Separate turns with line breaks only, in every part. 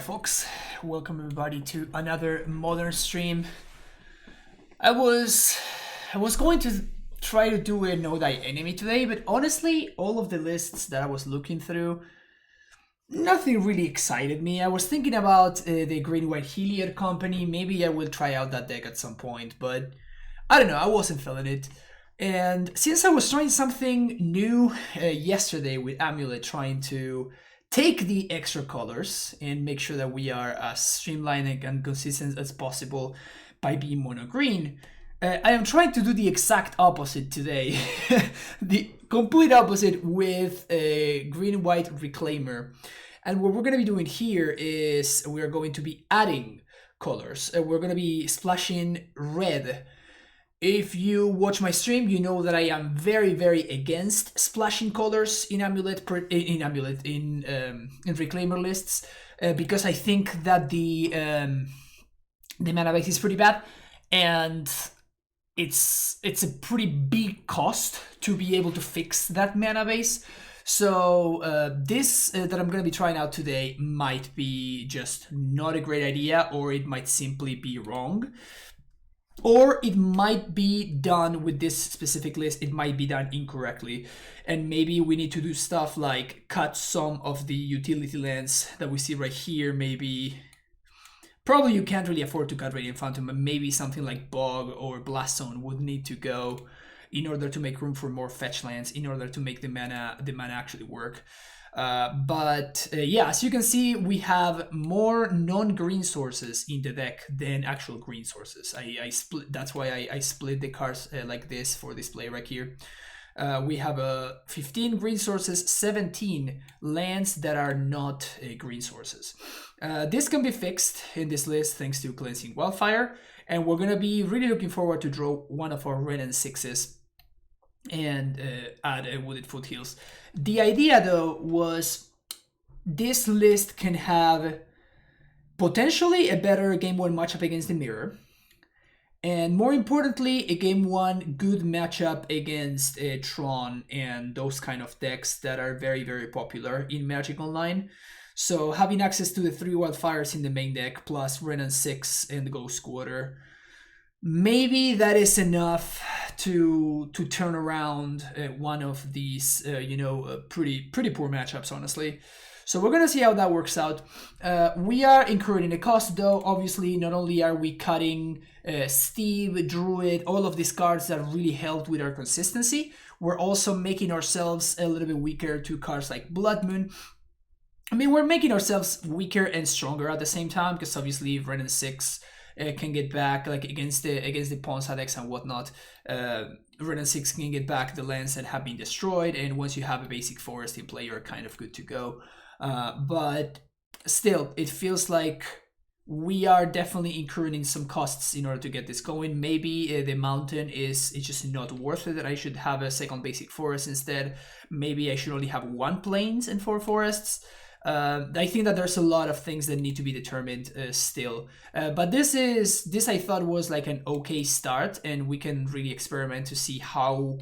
Alright folks, welcome everybody to another modern stream. I was going to try to do a Know Thy Enemy today, but honestly, all of the lists that I was looking through, nothing really excited me. I was thinking about the Green-White Heliod company. Maybe I will try out that deck at some point, but I don't know, I wasn't feeling it. And since I was trying something new yesterday with Amulet, trying to take the extra colors and make sure that we are as streamlined and consistent as possible by being mono green, I am trying to do the exact opposite today. The complete opposite with a green-white Reclaimer. And what we're going to be doing here is we're going to be adding colors. We're going to be splashing red. If you watch my stream, you know that I am very, very against splashing colors in Reclaimer lists because I think that the mana base is pretty bad, and it's a pretty big cost to be able to fix that mana base. So this that I'm going to be trying out today might be just not a great idea, or it might simply be wrong. Or it might be done with this specific list, it might be done incorrectly. And maybe we need to do stuff like cut some of the utility lands that we see right here. Maybe, probably you can't really afford to cut Radiant Phantom, but maybe something like Bog or Blast Zone would need to go in order to make room for more fetch lands, in order to make the mana actually work. Yeah, as you can see, we have more non-green sources in the deck than actual green sources. I split. That's why I split the cards like this for display right here. We have 15 green sources, 17 lands that are not green sources. This can be fixed in this list thanks to Cleansing Wildfire, and we're gonna be really looking forward to draw one of our Wrenn and Sixes and add Wooded Foothills. The idea though was this list can have potentially a better game 1 matchup against the mirror, and more importantly a game 1 good matchup against Tron and those kind of decks that are very, very popular in Magic Online. So having access to the 3 wildfires in the main deck plus Wrenn and Six and the Ghost Quarter, maybe that is enough to turn around one of these, pretty poor matchups, honestly. So we're gonna see how that works out. We are incurring a cost, though. Obviously, not only are we cutting Steve, Druid, all of these cards that really helped with our consistency, we're also making ourselves a little bit weaker to cards like Blood Moon. I mean, we're making ourselves weaker and stronger at the same time, because obviously Wrenn and Six can get back, like against the Ponza decks and whatnot. Wrenn and Six can get back the lands that have been destroyed, and once you have a basic forest in play, you're kind of good to go. But still, it feels like we are definitely incurring some costs in order to get this going. Maybe the mountain is just not worth it, that I should have a second basic forest instead. Maybe I should only have 1 plains and 4 forests. I think that there's a lot of things that need to be determined still. But this I thought was like an okay start, and we can really experiment to see how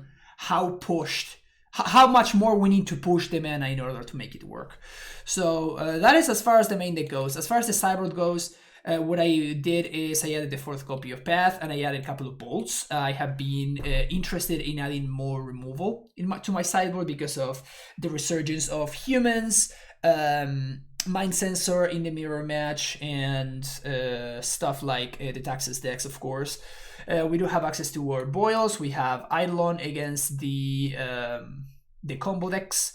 much more we need to push the mana in order to make it work. So that is as far as the main deck goes. As far as the sideboard goes, what I did is I added the 4th copy of Path, and I added a couple of bolts. I have been interested in adding more removal to my sideboard because of the resurgence of humans, Mind Sensor in the mirror match, and stuff like the Taxes decks, of course. We do have access to our Boils. We have Eidolon against the combo decks,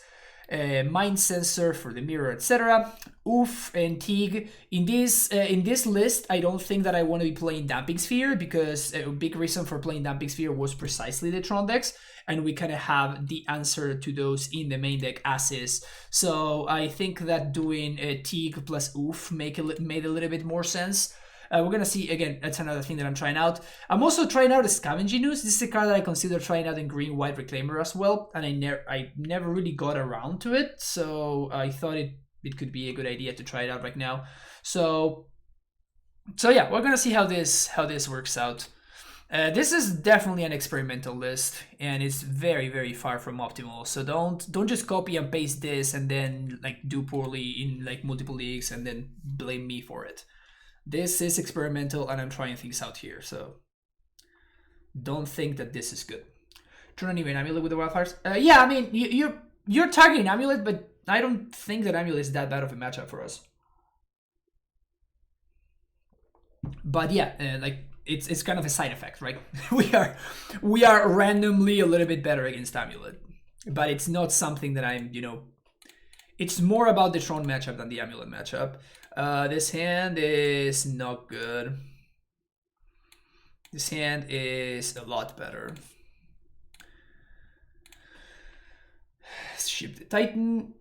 Mind Sensor for the mirror, etc. Oof and Teague. In this list, I don't think that I want to be playing Damping Sphere, because a big reason for playing Damping Sphere was precisely the Tron decks, and we kind of have the answer to those in the main deck as is. So I think that doing Teague plus Oof made a little bit more sense. We're gonna see, again, that's another thing that I'm trying out. I'm also trying out a Scavenging Ooze. This is a card that I consider trying out in green-white Reclaimer as well, and I never really got around to it, so I thought it could be a good idea to try it out right now. So yeah, we're gonna see how this works out. This is definitely an experimental list, and it's very, very far from optimal. So don't just copy and paste this and then like do poorly in like multiple leagues and then blame me for it. This is experimental, and I'm trying things out here. So don't think that this is good. Tron even Amulet with the Wildfires. Yeah, I mean you're targeting Amulet, but I don't think that Amulet is that bad of a matchup for us. But yeah, like it's kind of a side effect, right? we are randomly a little bit better against Amulet, but it's not something that I'm, it's more about the Tron matchup than the Amulet matchup. This hand is not good. This hand is a lot better. Ship the Titan.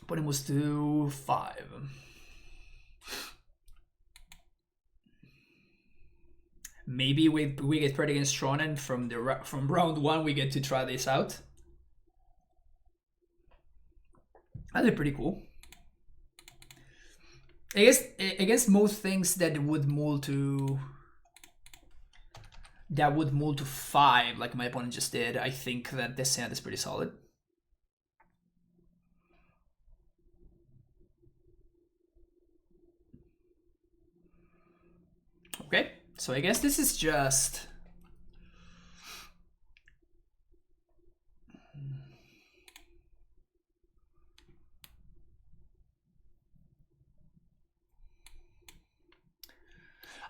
Opponent moves to 5. Maybe we get paired against Tron, and from round 1 we get to try this out. That'd be pretty cool. I guess against most things that would mull to 5, like my opponent just did, I think that this hand is pretty solid. Okay, so I guess this is just...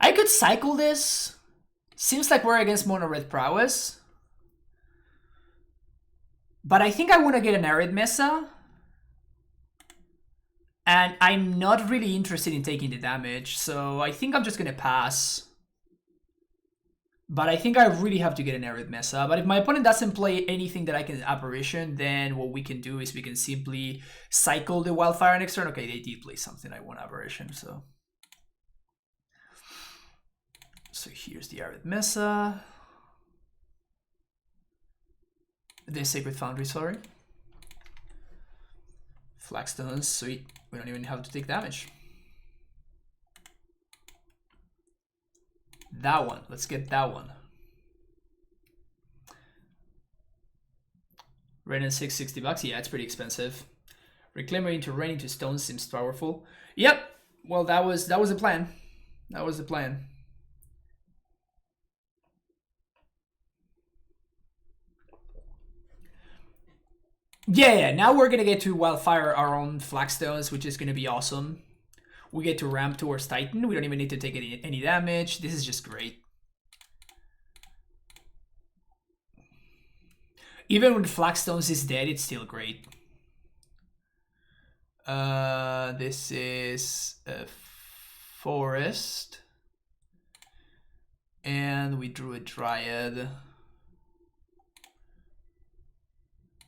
I could cycle this. Seems like we're against mono red Prowess. But I think I want to get an Arid Mesa. And I'm not really interested in taking the damage, so I think I'm just gonna pass. But I think I really have to get an Arid Mesa. But if my opponent doesn't play anything that I can Apparition, then what we can do is we can simply cycle the Wildfire next turn. Okay, they did play something. I want Aberration, so... So here's the Arid Mesa. The Sacred Foundry, sorry. Flagstones, sweet. We don't even have to take damage. That one, let's get that one. Wrenn and Six, $60. Yeah, it's pretty expensive. WrennClaimer into Rain into Stones seems powerful. Yep. Well, that was the plan. That was the plan. Yeah, now we're gonna get to Wildfire our own Flagstones, which is gonna be awesome. We get to ramp towards Titan. We don't even need to take any damage. This is just great. Even when Flagstones is dead, it's still great. This is a forest. And we drew a Dryad.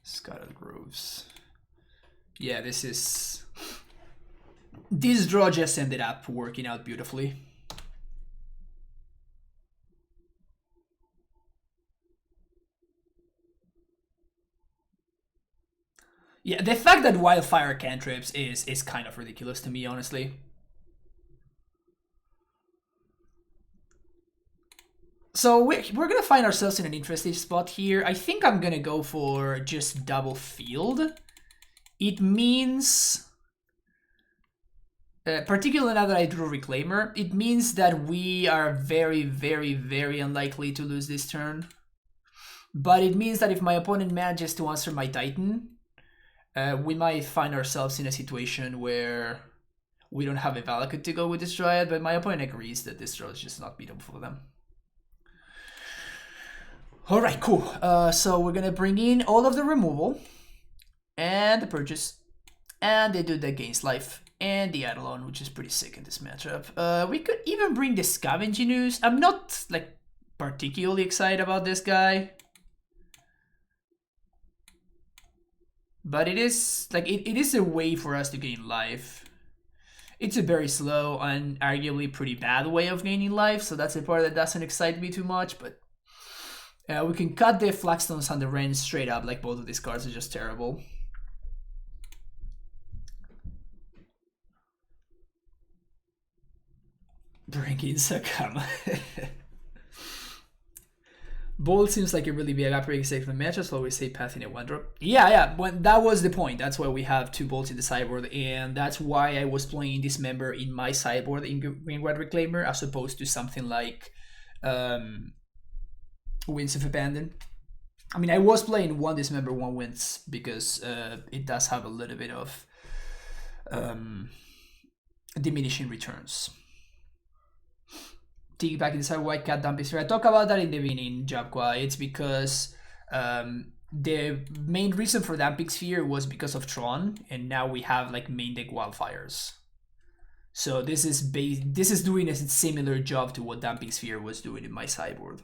Scattered Groves. Yeah, this draw just ended up working out beautifully. Yeah, the fact that Wildfire cantrips is kind of ridiculous to me, honestly. So we're gonna find ourselves in an interesting spot here. I think I'm gonna go for just double field. It means, particularly now that I drew Reclaimer, it means that we are very, very, very unlikely to lose this turn. But it means that if my opponent manages to answer my Titan, we might find ourselves in a situation where we don't have a Valakut to go with this Dryad, but my opponent agrees that this draw is just not beatable for them. Alright, cool. So we're gonna bring in all of the removal and the purchase, and they do the gains life and the Eidolon, which is pretty sick in this matchup. We could even bring the Scavenging Ooze. I'm not like particularly excited about this guy, but it is like it is a way for us to gain life. It's a very slow and arguably pretty bad way of gaining life, so that's a part that doesn't excite me too much, but we can cut the Flagstones and the Wrenn straight up, like both of these cards are just terrible. Bring Jenkins, come. Bolt seems like a really big upgrade safe for matches, so always say path in a one drop. Yeah, that was the point. That's why we have 2 bolts in the sideboard, and that's why I was playing this member in my sideboard in WrennClaimer as opposed to something like Winds of Abandon. I mean, I was playing one Dismember, one Winds because it does have a little bit of diminishing returns. Dig back inside White Cat Dumping Sphere. I talk about that in the beginning, Jabqua. It's because the main reason for Dumping Sphere was because of Tron, and now we have like main deck Wildfires. So this is doing a similar job to what Dumping Sphere was doing in my sideboard.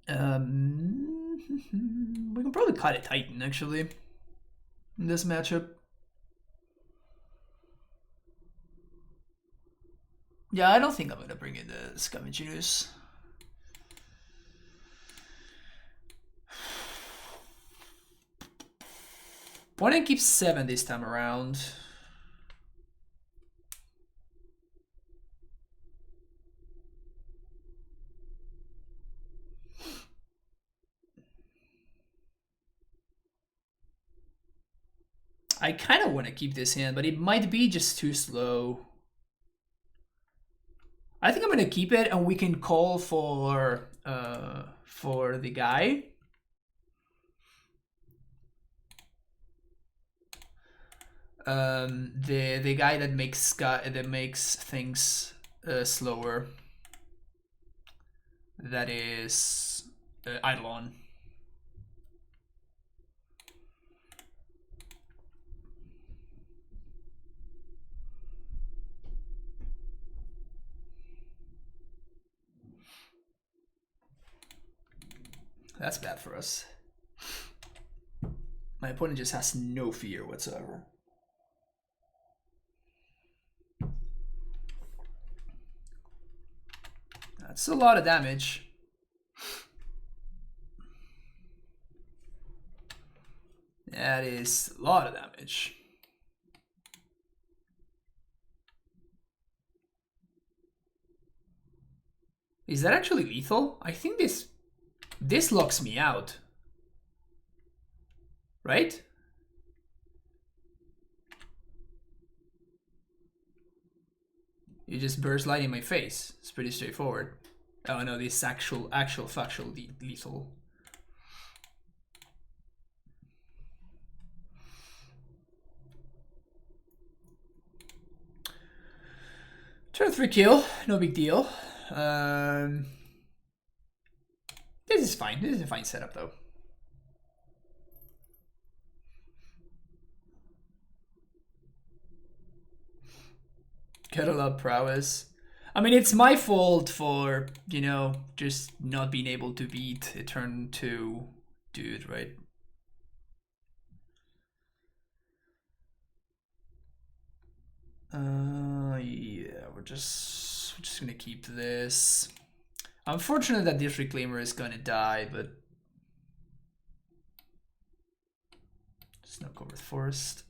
We can probably cut a Titan actually in this matchup. Yeah, I don't think I'm gonna bring in the Scavengers. Why don't I keep 7 this time around? I kind of want to keep this in, but it might be just too slow. I think I'm gonna keep it, and we can call for the guy. The guy that makes things slower. That is Eidolon. That's bad for us. My opponent just has no fear whatsoever. That's a lot of damage. That is a lot of damage. Is that actually lethal? I think this locks me out. Right? You just burst light in my face. It's pretty straightforward. Oh no, this is actual factual lethal. Turn 3 kill, no big deal. This is fine. This is a fine setup though. Gotta love Prowess. I mean, it's my fault for, you know, just not being able to beat a turn 2 dude, right? Yeah, we're just gonna keep this. I'm fortunate that this Reclaimer is gonna die, but just not go with Forest.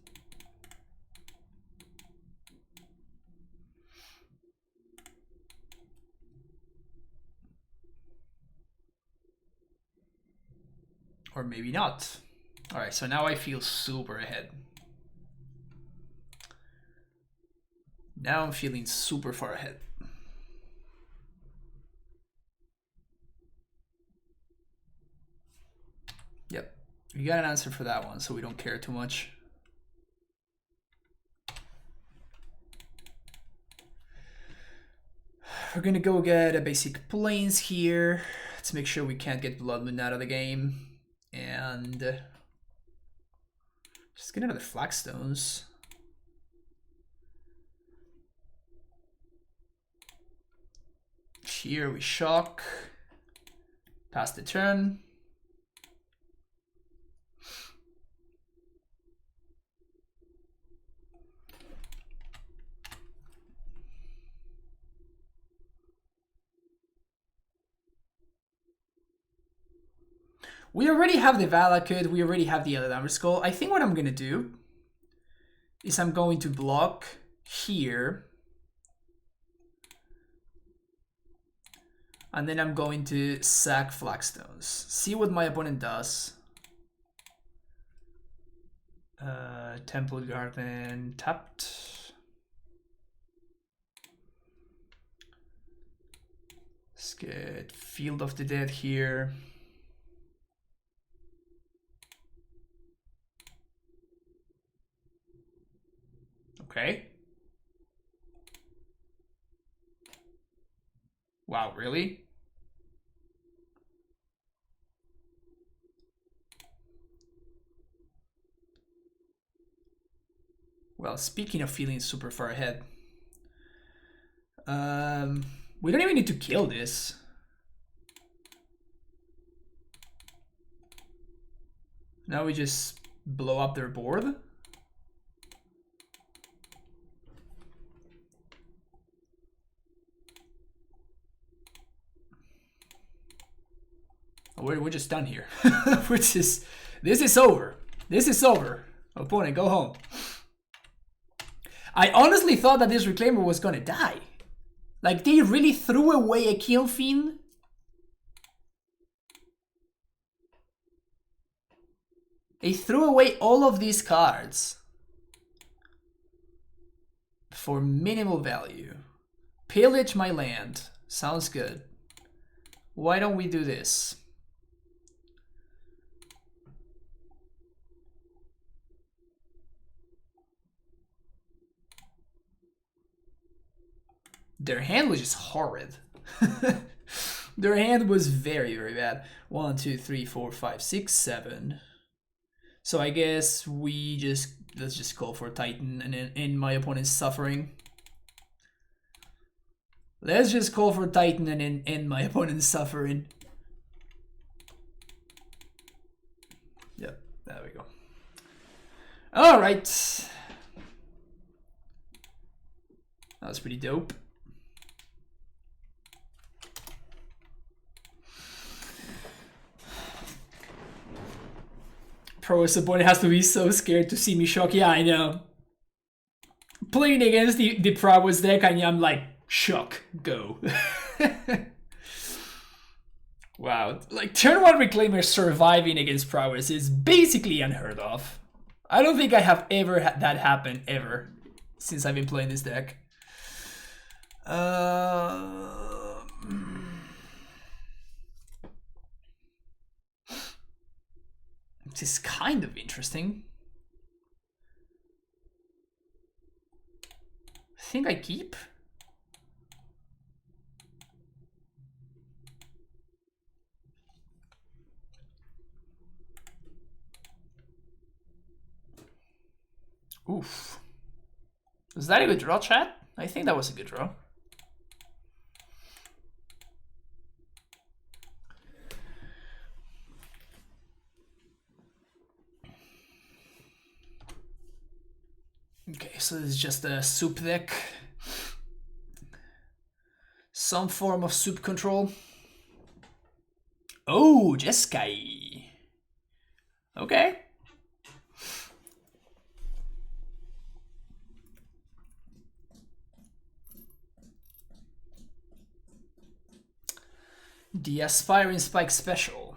Or maybe not. All right, so now I feel super ahead. Now I'm feeling super far ahead. Yep, we got an answer for that one, so we don't care too much. We're gonna go get a basic Plains here. Let's make sure we can't get Blood Moon out of the game. And just get another Flagstones. Here we shock. Pass the turn. We already have the Valakut, we already have the other Damage Skull. I think what I'm gonna do is I'm going to block here And then I'm going to sack Flagstones. See what my opponent does. Temple Garden tapped. Let's get Field of the Dead here. Okay. Wow, really? Well, speaking of feeling super far ahead, we don't even need to kill this. Now we just blow up their board. Oh, we're just done here. This is over. This is over. Opponent, go home. I honestly thought that this Reclaimer was gonna die. Like, they really threw away a Kill Fiend. They threw away all of these cards for minimal value. Pillage my land. Sounds good. Why don't we do this? Their hand was just horrid. Their hand was very, very bad. 1, 2, 3, 4, 5, 6, 7. So I guess let's just call for Titan and end my opponent's suffering. Let's just call for Titan and end my opponent's suffering. Yep, there we go. All right. That was pretty dope. Prowess opponent has to be so scared to see me shock. Yeah, I know. Playing against the Prowess deck, and I'm like, shock, go. Wow, like turn 1 Reclaimer surviving against Prowess is basically unheard of. I don't think I have ever had that happen ever since I've been playing this deck. This is kind of interesting. I think I keep. Oof. Was that a good draw, chat? I think that was a good draw. Okay, so this is just a soup deck. Some form of soup control. Oh, Jeskai. Okay. The Aspiring Spike Special.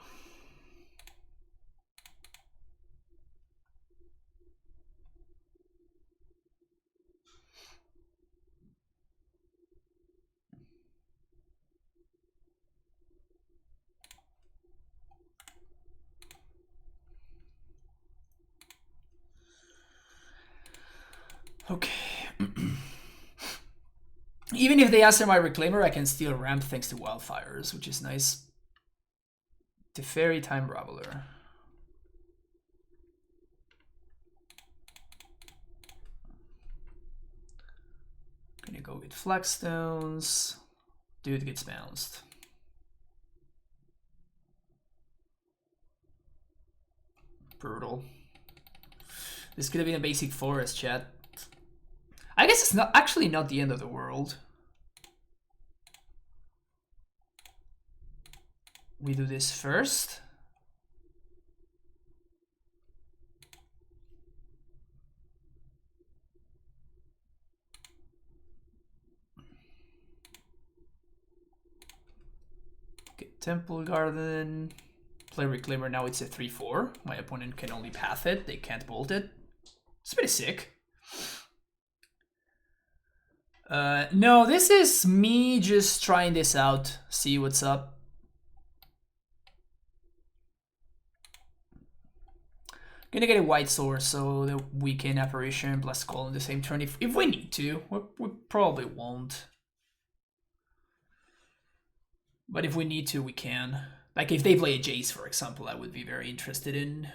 Okay. Even if they answer my Reclaimer, I can still ramp thanks to Wildfires, which is nice. Teferi Time Raveler. Gonna go with Flagstones. Dude gets bounced. Brutal. This could have been a basic forest, chat. I guess it's not actually not the end of the world. We do this first. Temple Garden. Play WrennClaimer, now it's a 3-4. My opponent can only path it, they can't bolt it. It's pretty sick. No, this is me just trying this out, see what's up. Gonna get a white source, so the weekend apparition plus call in the same turn if we need to. We probably won't. But if we need to, we can. Like if they play a Jace, for example, I would be very interested in.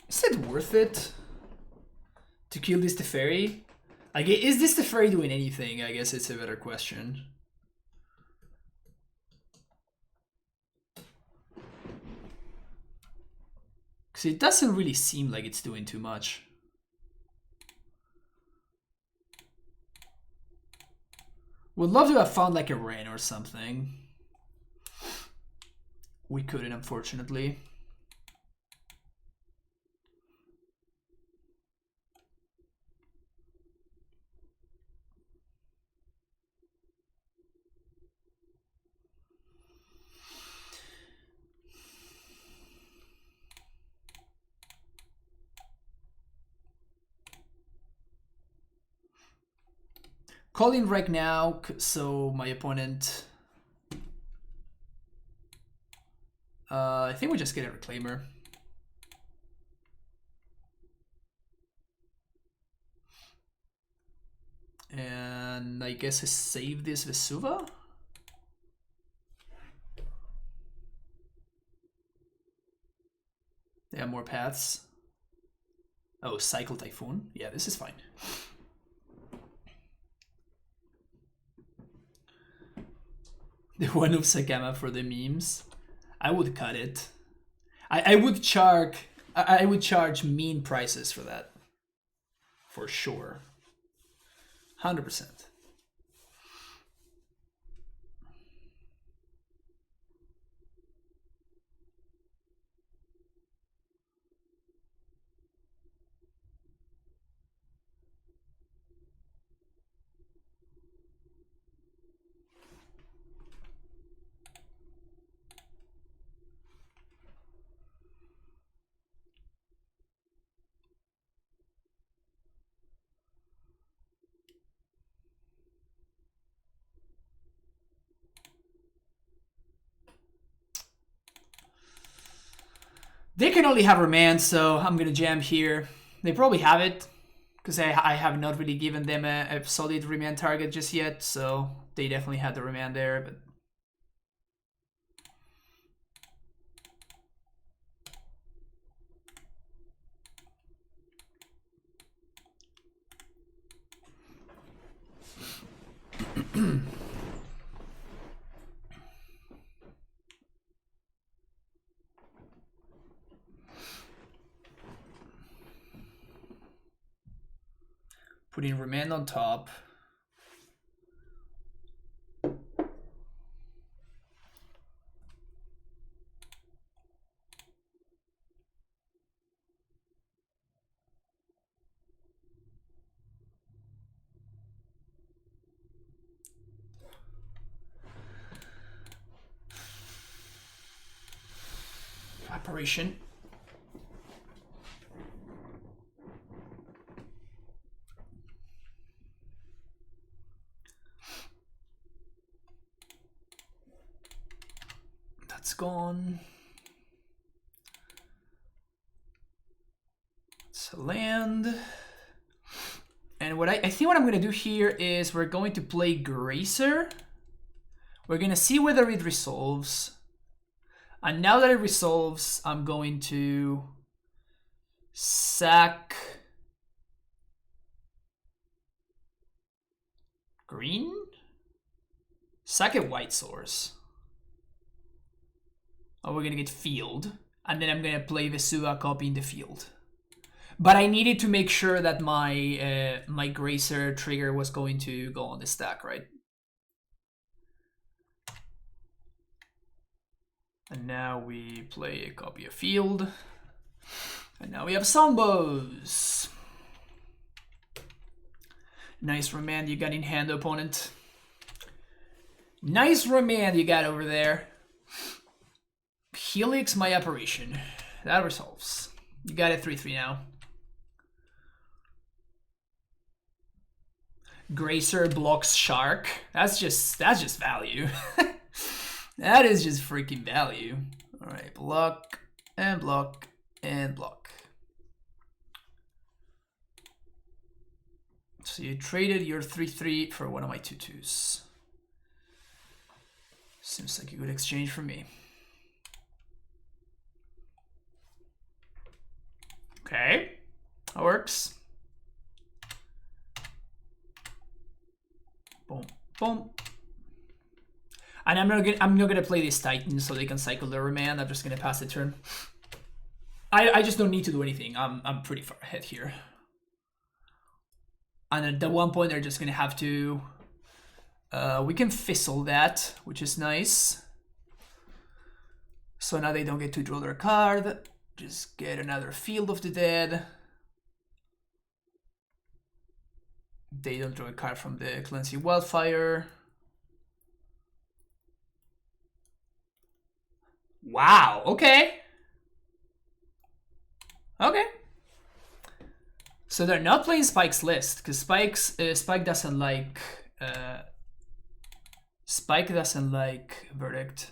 Is it worth it to kill this Teferi? Like, is this Teferi doing anything? I guess it's a better question. Because it doesn't really seem like it's doing too much. Would love to have found like a Wrenn or something. We couldn't, unfortunately. Calling right now, so my opponent... I think we just get a WrennClaimer. And I guess I save this Vesuva? They have more paths. Oh, Cycle Typhoon. Yeah, this is fine. The one of Sakama for the memes. I would cut it. I would charge mean prices for that. For sure. 100%. They can only have Remand, so I'm gonna jam here. They probably have it, because I have not really given them a solid Remand target just yet, so they definitely had the Remand there, but... Putting Remand on top. Apparition. That's gone. It's a land. And what I think what I'm gonna do here is we're going to play Gracer. We're gonna see whether it resolves. And now that it resolves, I'm going to sack green? Sack a white source. Oh, we're gonna get field. And then I'm gonna play Vesua copy in the field. But I needed to make sure that my my Grazer trigger was going to go on the stack, right? And now we play a copy of field. And now we have Sombos. Nice remand you got in hand, opponent. Nice remand you got over there. Helix, my apparition. That resolves. You got it 3-3 now. Grazer blocks Shark. That's just value. That is just freaking value. Alright, block and block and block. So you traded your 3-3 for one of my 2-2s. Seems like a good exchange for me. Okay, that works. Boom, boom. And I'm not gonna play this Titan so they can cycle their remand. I'm just gonna pass the turn. I just don't need to do anything. I'm pretty far ahead here. And at one point they're just gonna have to. We can fizzle that, which is nice. So now they don't get to draw their card. Just get another Field of the Dead. They don't draw a card from the Cleansing Wildfire. Wow, okay. Okay. So they're not playing Spike's list, because Spike doesn't like Verdict.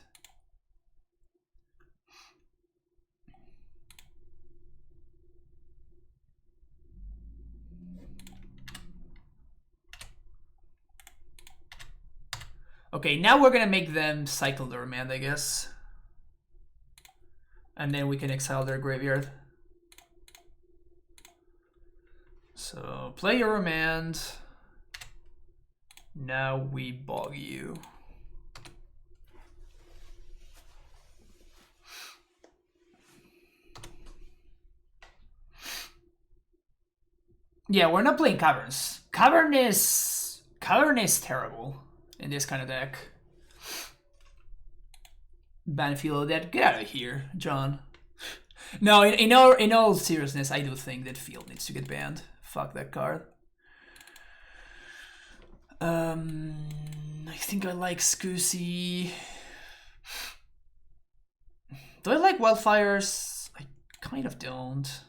Okay, now we're gonna make them cycle the remand, I guess. And then we can exile their graveyard. So play your remand. Now we bog you. Yeah, we're not playing Caverns. Cavern is terrible in this kind of deck. Banfield, that get out of here, John. No, in all seriousness, I do think that Field needs to get banned. Fuck that card. I think I like Scusi. Do I like Wildfires? I kind of don't.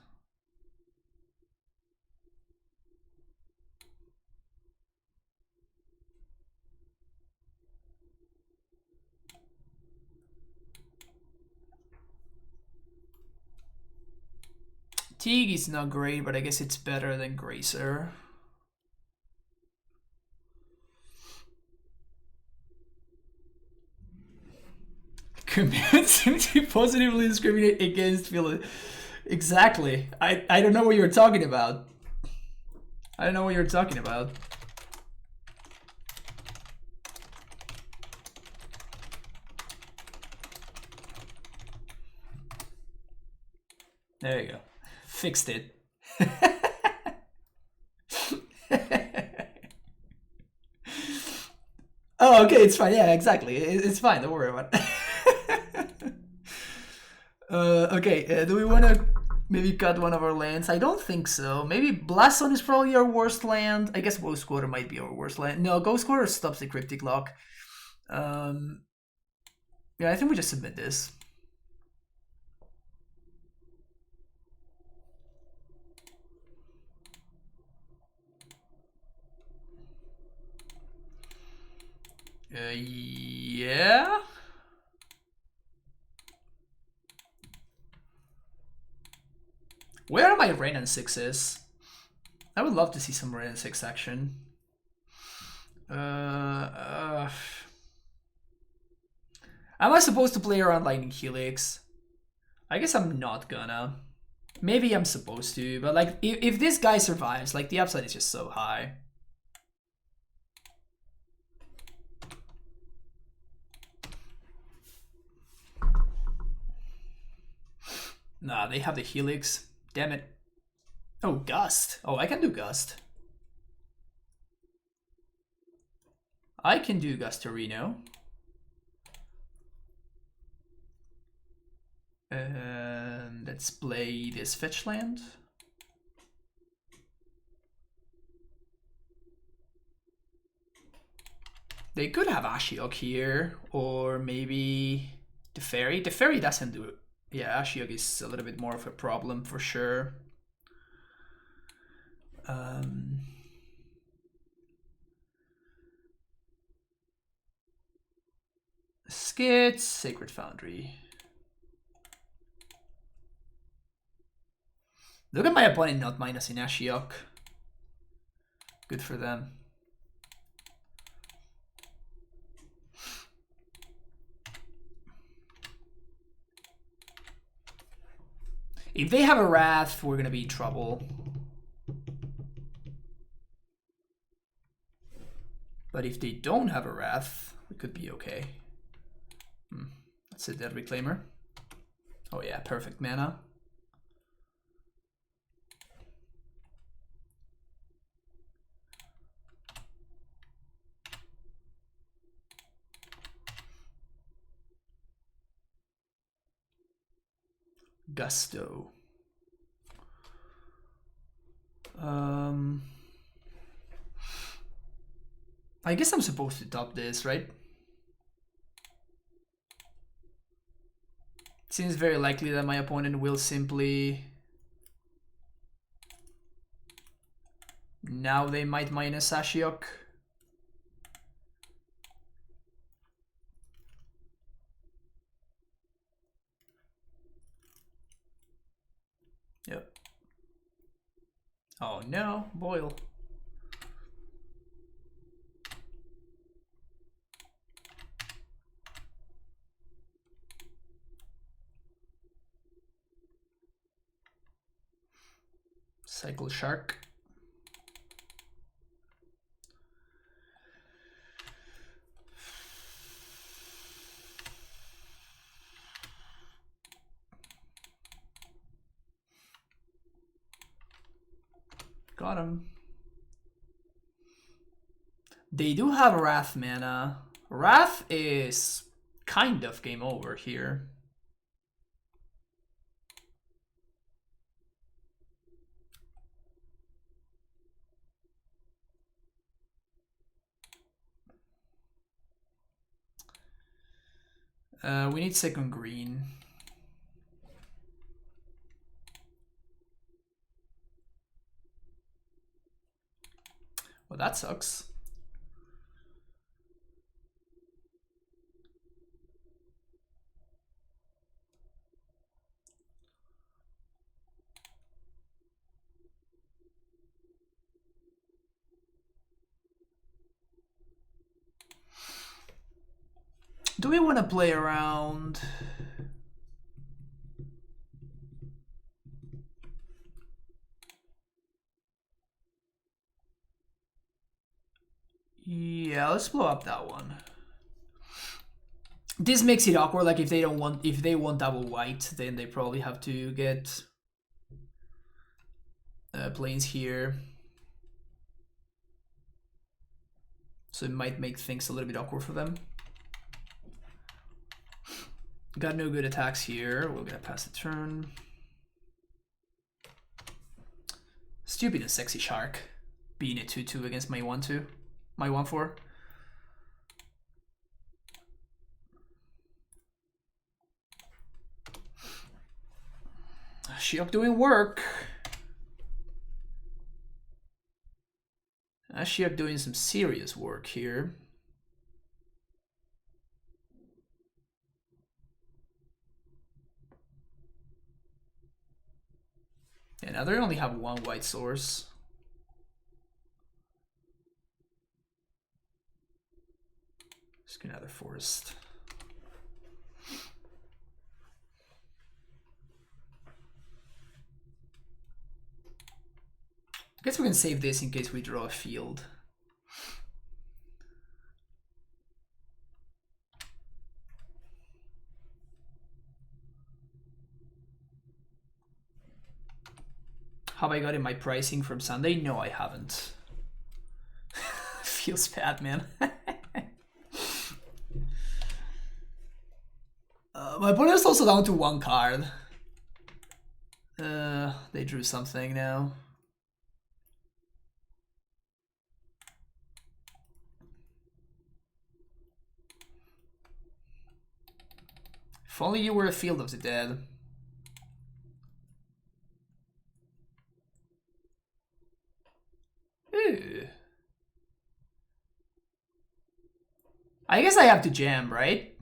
Teague is not great, but I guess it's better than Grazer. Commands him to positively discriminate against Philly. Exactly. I don't know what you're talking about. I don't know what you're talking about. There you go. Fixed it. Oh, okay, it's fine. Yeah, exactly. It's fine. Don't worry about it. Okay, do we want to maybe cut one of our lands? I don't think so. Maybe Blaston is probably our worst land. I guess Ghost Quarter might be our worst land. No, Ghost Quarter stops the Cryptic Lock. Yeah, I think we just submit this. Yeah. Where are my Wrenn and Sixes? I would love to see some Wrenn and Six action. Am I supposed to play around Lightning Helix? I guess I'm not gonna. Maybe I'm supposed to, but like if this guy survives, like the upside is just so high. Nah, they have the Helix. Damn it. Oh, Gust. Oh, I can do Gust. I can do Gustorino. And let's play this fetch land. They could have Ashiok here, or maybe the Fairy. The Fairy doesn't do it. Yeah, Ashiok is a little bit more of a problem for sure. Skits, Sacred Foundry. Look at my opponent not minusing Ashiok. Good for them. If they have a Wrath, we're gonna be in trouble. But if they don't have a Wrath, we could be okay. That's it, that WrennClaimer. Oh yeah, perfect mana. Gusto. I guess I'm supposed to top this, right? Seems very likely that my opponent will simply... Now they might minus Ashiok. Yep. Oh no, Boil. Cycle Shark. Got him. They do have Wrath mana. Wrath is kind of game over here. We need second green. Well, that sucks. Do we want to play around? Yeah, let's blow up that one. This makes it awkward. Like if they want double white, then they probably have to get planes here. So it might make things a little bit awkward for them. Got no good attacks here. We're gonna pass the turn. Stupid and sexy shark. Being a 2/2 against my 1/2. My 1/4. Ashiok doing work. Ashiok doing some serious work here. Yeah, now they only have one white source. Just get another forest. I guess we can save this in case we draw a field. Have I gotten my pricing from Sunday? No, I haven't. Feels bad, man. My opponent's also down to 1 card. They drew something now. If only you were a Field of the Dead. Ooh. I guess I have to jam, right?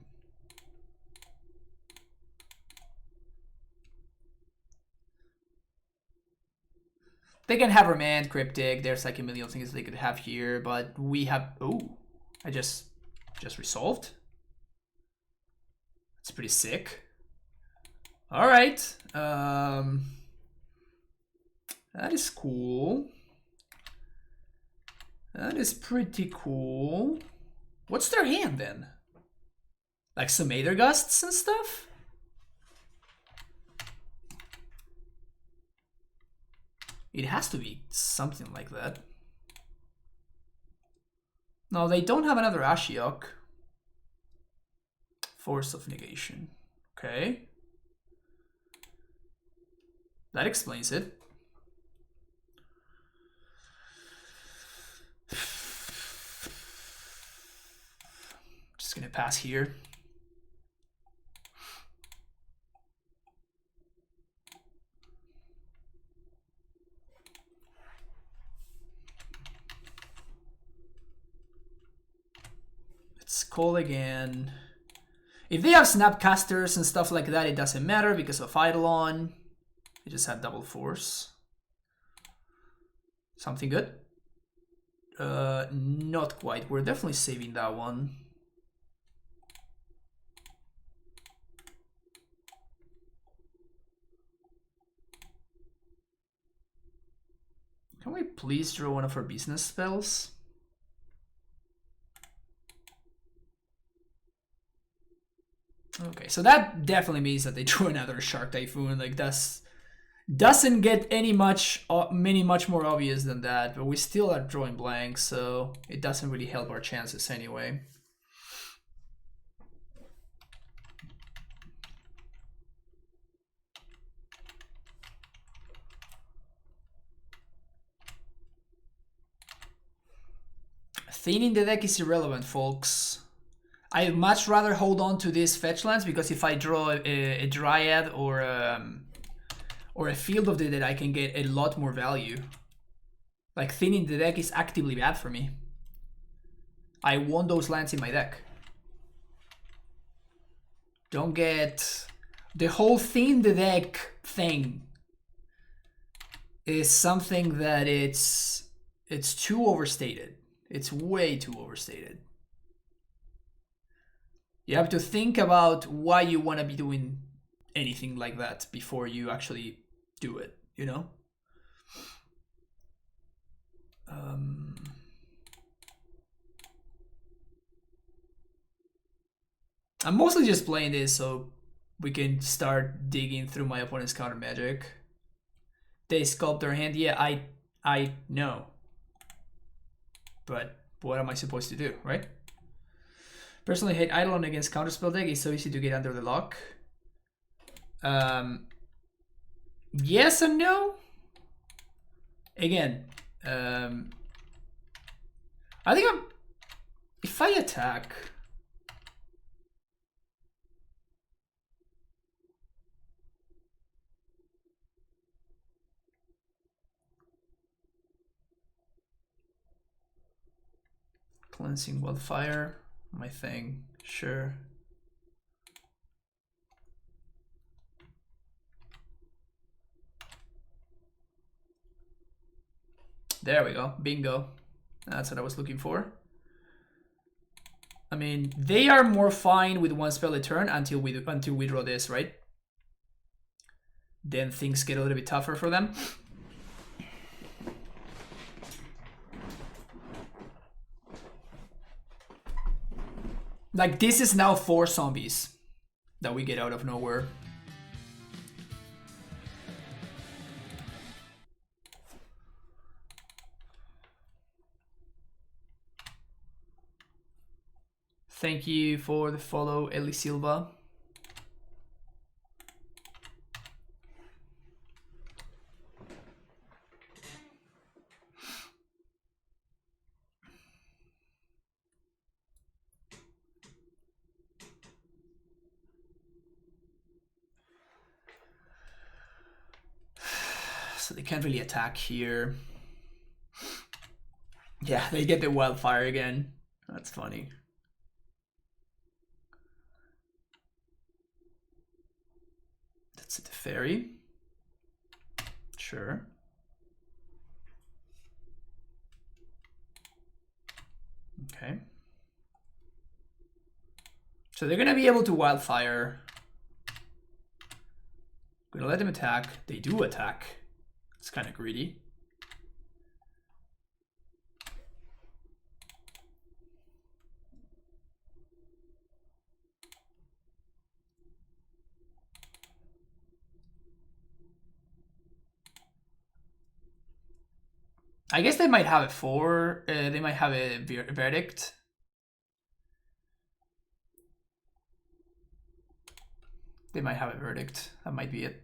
They can have Remand, Cryptic, there's like a million things they could have here, but we have... Oh, I just resolved? It's pretty sick. Alright. That is cool. That is pretty cool. What's their hand then? Like some Aether Gusts and stuff? It has to be something like that. No, they don't have another Ashiok. Force of Negation. Okay. That explains it. Just gonna pass here. Let's call again. If they have Snapcasters and stuff like that, it doesn't matter because of Eidolon. They just had double force. Something good? Not quite. We're definitely saving that one. Can we please draw one of our business spells? Okay, so that definitely means that they drew another Shark Typhoon. Like that's doesn't get many much more obvious than that, but we still are drawing blanks, so it doesn't really help our chances anyway. Thinning the deck is irrelevant, folks. I'd much rather hold on to these fetch lands because if I draw a Dryad or a Field of the Dead, I can get a lot more value. Like thinning the deck is actively bad for me. I want those lands in my deck. Don't get... The whole thin the deck thing is something that it's too overstated. It's way too overstated. You have to think about why you want to be doing anything like that before you actually do it, you know? I'm mostly just playing this so we can start digging through my opponent's counter magic. They sculpt their hand. Yeah, I know. But what am I supposed to do, right? Personally hate Eidolon against counterspell deck. It's so easy to get under the lock. Yes and no. Again, I think if I attack, Cleansing Wildfire, my thing, sure. There we go, bingo. That's what I was looking for. I mean, they are more fine with one spell a turn until we draw this, right? Then things get a little bit tougher for them. Like, this is now 4 zombies that we get out of nowhere. Thank you for the follow, Eli Silva. So they can't really attack here. Yeah, they get the wildfire again. That's funny. That's the fairy. Sure. Okay. So they're gonna be able to wildfire. I'm gonna let them attack. They do attack. It's kind of greedy. I guess they might have a 4. They might have a verdict. They might have a verdict. That might be it.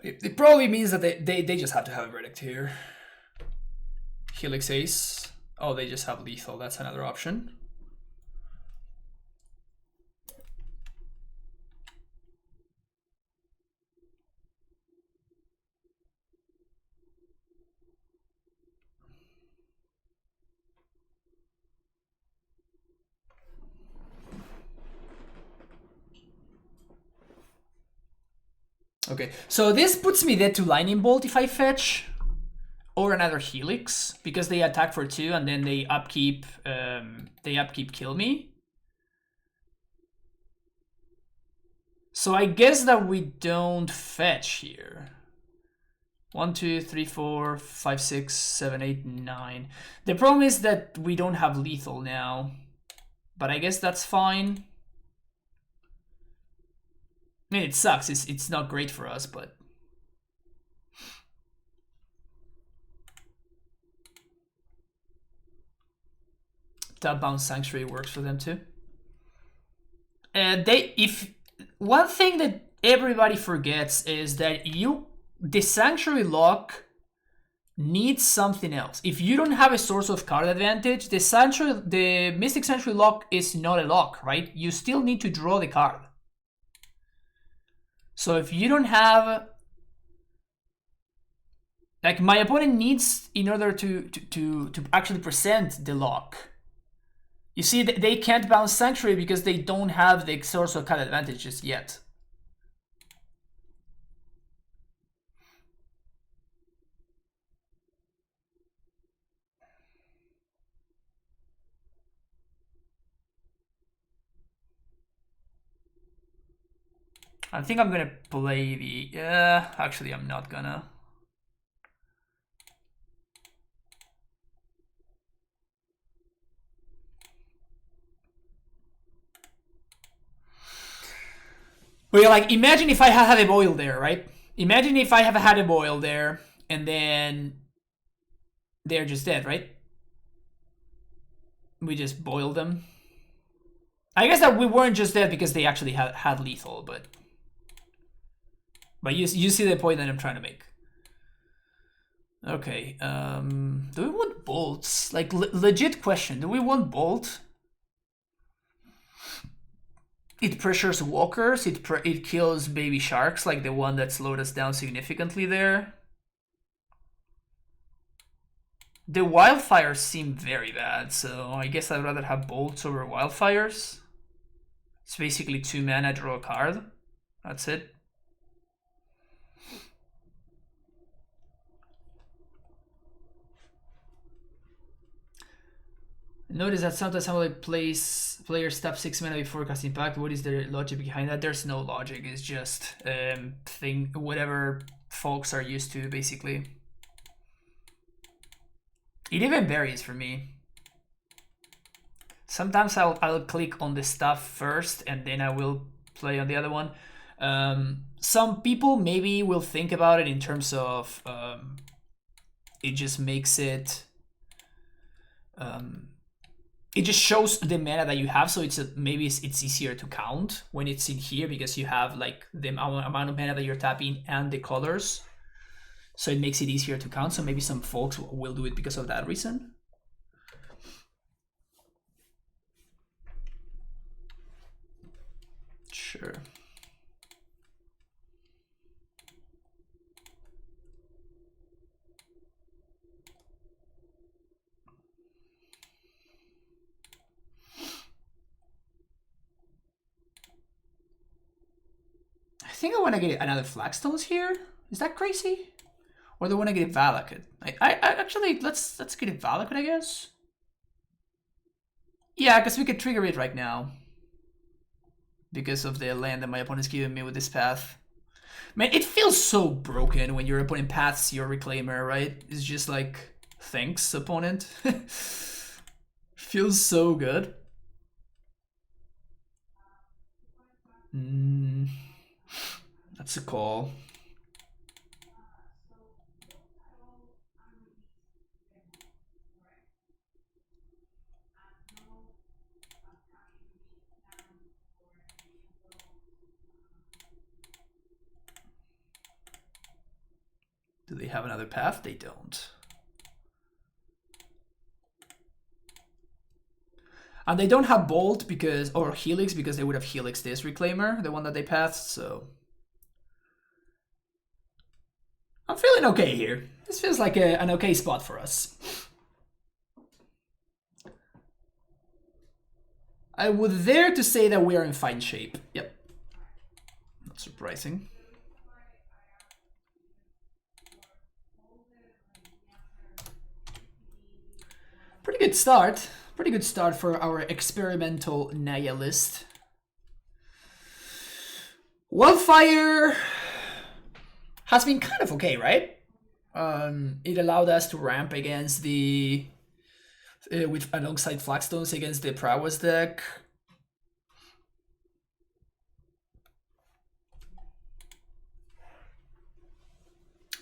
It probably means that they just have to have a verdict here. Helix Ace. Oh, they just have lethal. That's another option. Okay, so this puts me dead to Lightning Bolt if I fetch, or another Helix, because they attack for 2 and then they upkeep kill me. So I guess that we don't fetch here. 1, 2, 3, 4, 5, 6, 7, 8, 9. The problem is that we don't have lethal now, but I guess that's fine. I mean, it sucks. It's not great for us, but Tap Bound Sanctuary works for them too. If one thing that everybody forgets is that the Sanctuary lock needs something else. If you don't have a source of card advantage, the Mystic Sanctuary lock is not a lock, right? You still need to draw the card. So if you don't have, like, my opponent needs, in order to actually present the lock. You see, they can't bounce Sanctuary because they don't have the source of card advantages yet. I think I'm gonna play the... actually, I'm not gonna. Well, like, imagine if I had a boil there, right? Imagine if I have had a boil there, and then they're just dead, right? We just boiled them. I guess that we weren't just dead because they actually had lethal, but you see the point that I'm trying to make. Okay, do we want bolts? Like, legit question, do we want bolt? It pressures walkers, it kills baby sharks, like the one that slowed us down significantly there. The wildfires seem very bad, so I guess I'd rather have bolts over wildfires. It's basically 2 mana, draw a card. That's it. Notice that sometimes somebody players tap 6 mana before casting impact. What is the logic behind that? There's no logic. It's just whatever folks are used to, basically. It even varies for me. Sometimes I'll click on the stuff first and then I will play on the other one. Some people maybe will think about it in terms of it just makes it it just shows the mana that you have, so maybe it's easier to count when it's in here because you have like the amount of mana that you're tapping and the colors, so it makes it easier to count. So maybe some folks will do it because of that reason. Sure. I think I want to get another Flagstones here. Is that crazy? Or do I want to get Valakut? I actually, let's get a Valakut, I guess. Yeah, because we could trigger it right now. Because of the land that my opponent's giving me with this path. Man, it feels so broken when your opponent paths your Reclaimer, right? It's just like, thanks, opponent. Feels so good. That's a call. Do they have another path? They don't. And they don't have Bolt because, or Helix, because they would have Helix this Reclaimer, the one that they passed, so. I'm feeling okay here. This feels like an okay spot for us. I would dare to say that we are in fine shape. Yep. Not surprising. Pretty good start. Pretty good start for our experimental Naya list. Wildfire has been kind of okay, right? It allowed us to ramp against the alongside Flagstones against the Prowess deck.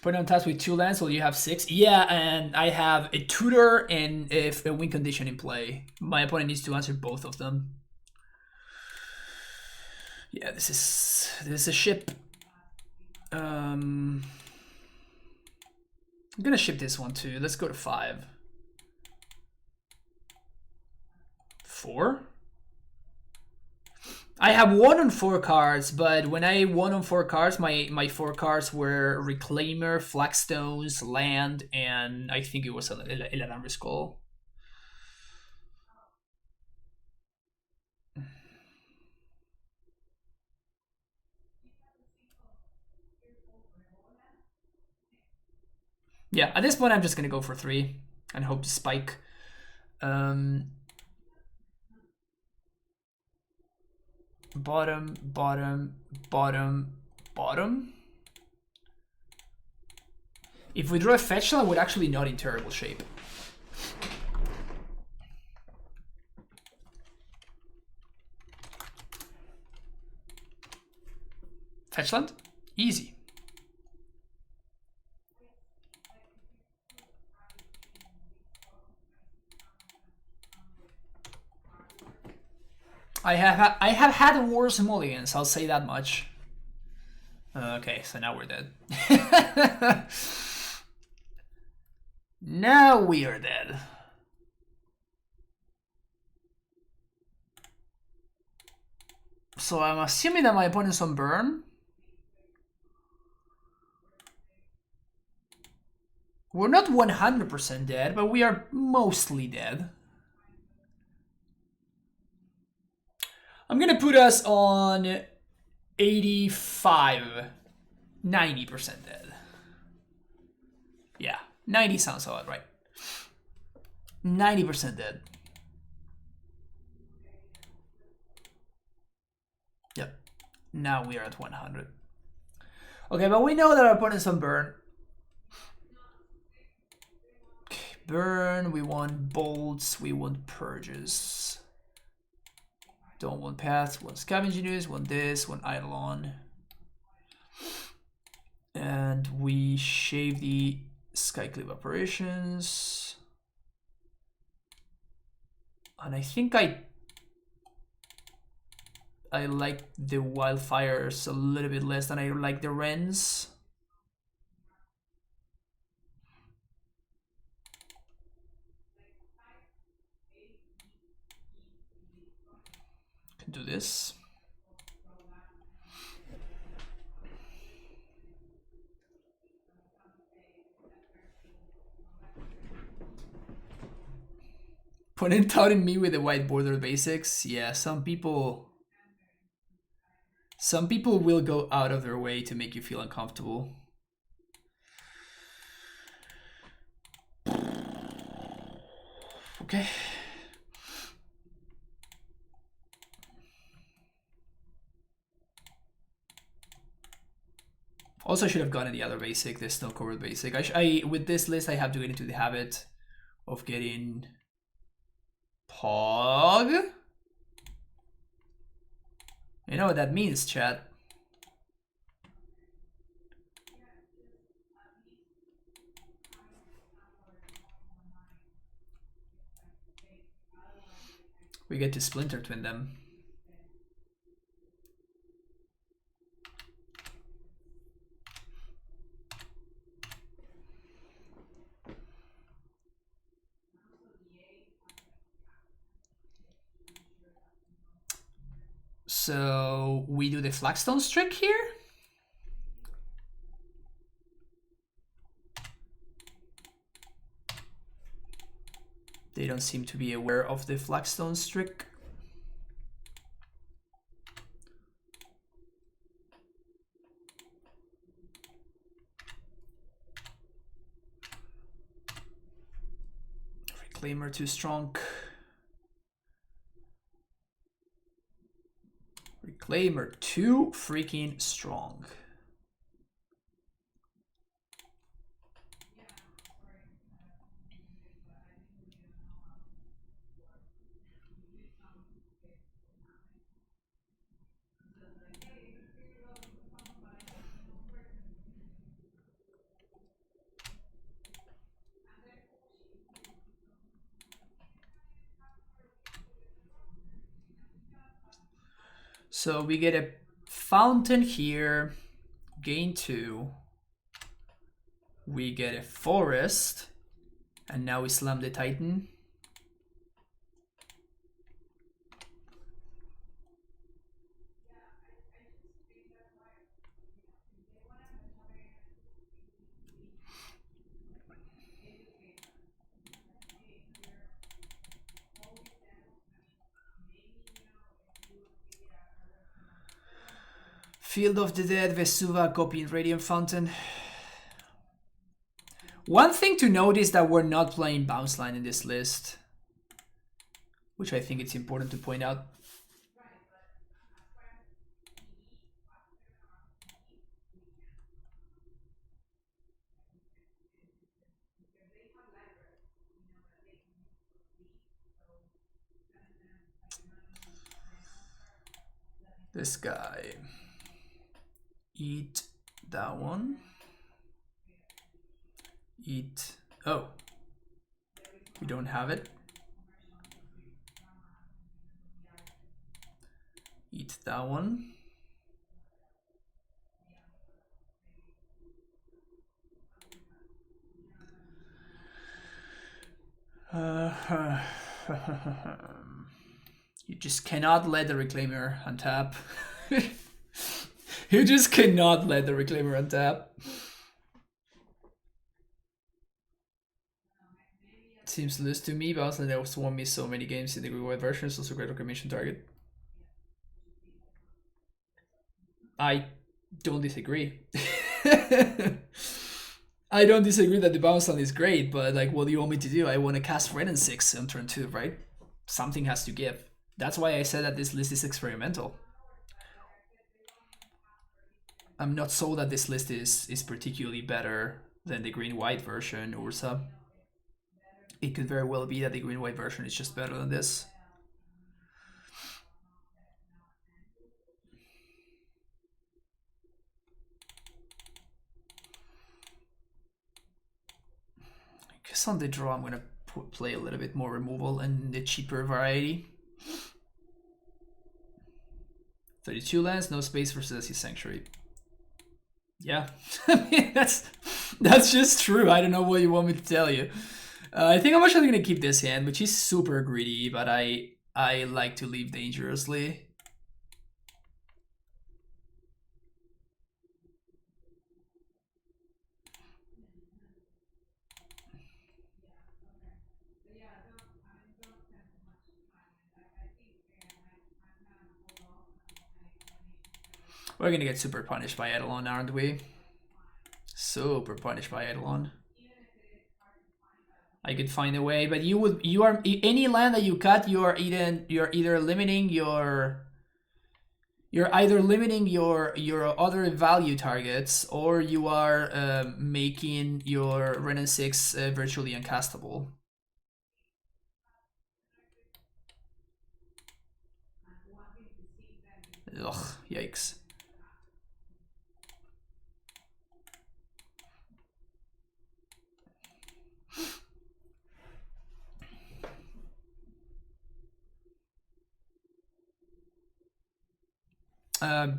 Put on task with 2 lands, well, you have 6. Yeah, and I have a tutor and a win condition in play. My opponent needs to answer both of them. Yeah, this is a ship. I'm gonna ship this one too. Let's go to 5. 4? I have 1 on 4 cards, but when I won on 4 cards, my 4 cards were Reclaimer, Flagstones, Land, and I think it was an Eladamri's Skull. Yeah, at this point I'm just gonna go for 3 and hope to spike. Bottom, bottom, bottom, bottom. If we draw a fetch land, we're actually not in terrible shape. Fetch land? Easy. I have had worse mulligans, I'll say that much. Okay, so now we're dead. Now we are dead. So I'm assuming that my opponent's on burn. We're not 100% dead, but we are mostly dead. I'm gonna put us on 85, 90% dead. Yeah, 90 sounds about right. 90% dead. Now we are at 100. Okay, but we know that our opponent's on burn. Okay, burn, we want bolts, we want purges. Don't want paths, want scavenging news, want this, want eidolon. And we shave the Skyclave operations. And I think I like the wildfires a little bit less than I like the Wrens. Can do this. Opponent touting me with the white border basics. Yeah, some people will go out of their way to make you feel uncomfortable. Okay. Also, I should have gotten the other basic, the snow covered basic. With this list, I have to get into the habit of getting Pog. You know what that means, chat. We get to Splinter Twin them. So we do the Flagstone trick here. They don't seem to be aware of the Flagstone trick. WrennClaimer too strong. WrennClaimer too freaking strong. So we get a fountain here, gain 2. We get a forest, and now we slam the Titan. Field of the Dead, Vesuva, copying Radiant Fountain. One thing to note is that we're not playing Bounce Line in this list, which I think it's important to point out. This guy. Eat that one. Eat. Oh. We don't have it. Eat that one. You just cannot let the Reclaimer untap. You just cannot let the Reclaimer untap. Seems loose to me, but also there was won me so many games in the reward versions, also great reclamation target. I don't disagree. I don't disagree that the bounce line is great, but like, what do you want me to do? I want to cast Wrenn and Six on turn 2, right? Something has to give. That's why I said that this list is experimental. I'm not sold that this list is particularly better than the green-white version, Ursa. It could very well be that the green-white version is just better than this. I guess on the draw I'm gonna play a little bit more removal and the cheaper variety. 32 lands, no space for Celestial Sanctuary. Yeah, I mean, that's just true. I don't know what you want me to tell you. I think I'm actually gonna keep this hand, which is super greedy, but I like to leave dangerously. We're gonna get super punished by Eidolon, aren't we? Super punished by Eidolon. I could find a way, but you are any land that you cut, you're either limiting your other value targets, or you are making your Wrenn and Six virtually uncastable. Ugh, yikes.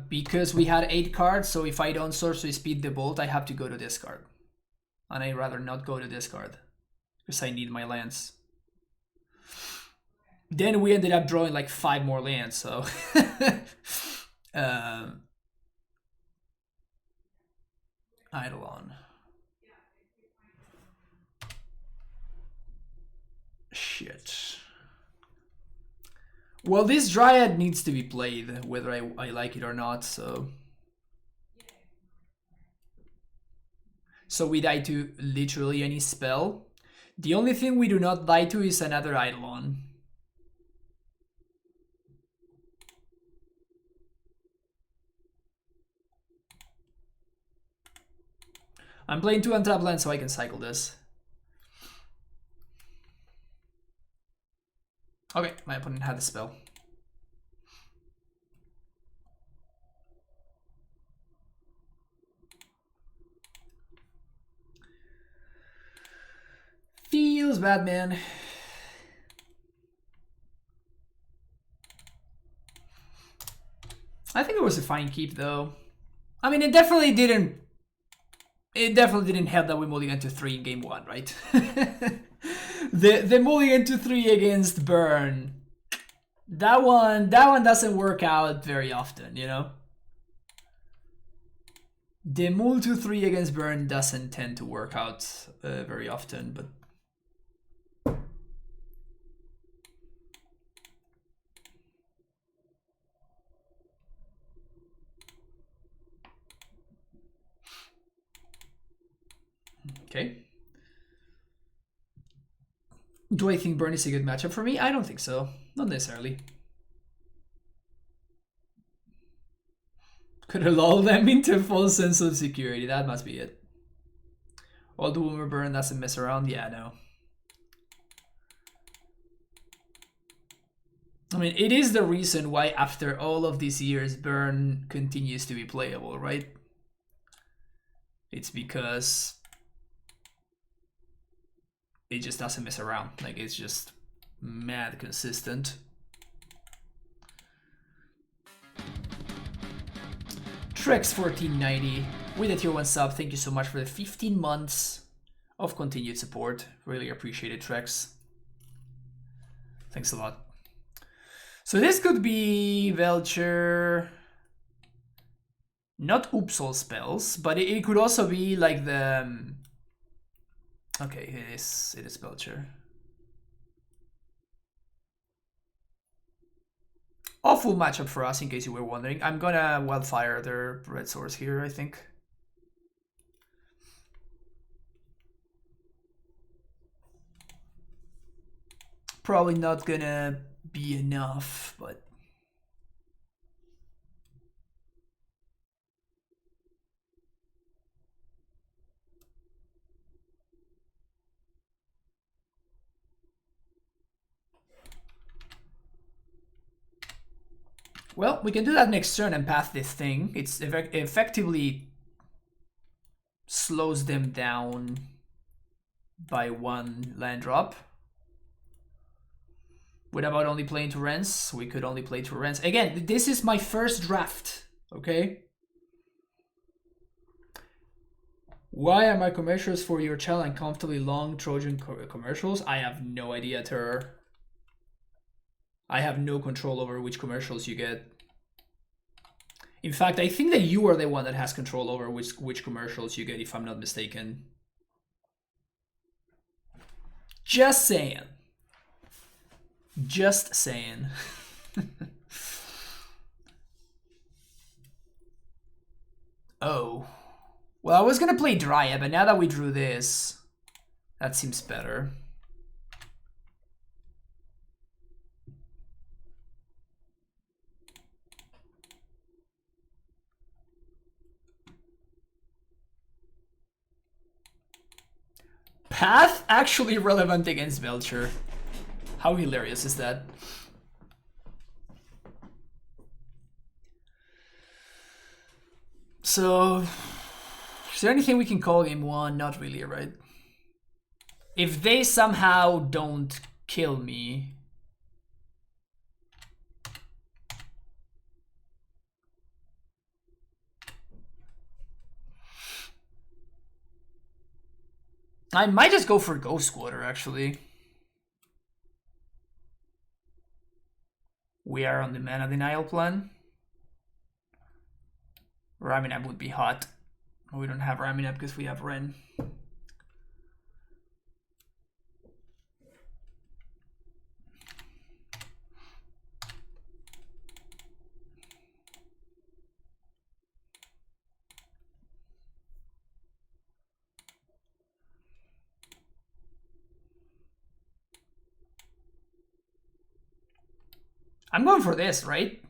Because we had 8 cards, so if I don't Sorcery Speed the Bolt, I have to go to discard. And I'd rather not go to discard, because I need my lands. Then we ended up drawing like 5 more lands, so... Eidolon. Shit. Well, this Dryad needs to be played, whether I like it or not, so... So we die to literally any spell. The only thing we do not die to is another Eidolon. I'm playing 2 untap lands so I can cycle this. Okay, my opponent had the spell. Feels bad, man. I think it was a fine keep, though. I mean, it definitely didn't help that we mulligan to 3 in game 1, right? the mulligan to 3 against Burn. That one doesn't work out very often, you know? The mull to 3 against Burn doesn't tend to work out very often, but... Okay. Do I think Burn is a good matchup for me? I don't think so. Not necessarily. Could have lulled them into a false sense of security. That must be it. All the Woomer Burn doesn't mess around. Yeah, no. I mean, it is the reason why after all of these years, Burn continues to be playable, right? It's because it just doesn't mess around. Like, it's just mad consistent. Trex1490 with a tier 1 sub. Thank you so much for the 15 months of continued support. Really appreciate it, Trex. Thanks a lot. So this could be Belcher. Not Upsol spells, but it could also be like the... Okay, it is Belcher. Awful matchup for us, in case you were wondering. I'm gonna Wildfire their red source here, I think. Probably not gonna be enough, but... Well, we can do that next turn and path this thing. It's effectively slows them down by 1 land drop. What about only playing Torrents? We could only play Torrents. Again, this is my first draft, okay? Why are my commercials for your channel uncomfortably long Trojan commercials? I have no idea, Terror. I have no control over which commercials you get. In fact, I think that you are the one that has control over which commercials you get, if I'm not mistaken. Just saying. Just saying. Oh. Well, I was gonna play Dryad, but now that we drew this, that seems better. Path actually relevant against Belcher. How hilarious is that? So, is there anything we can call game 1? Not really, right? If they somehow don't kill me... I might just go for Ghost Squatter, actually. We are on the mana denial plan. Raminab would be hot. We don't have Raminab because we have Wrenn. I'm going for this, right?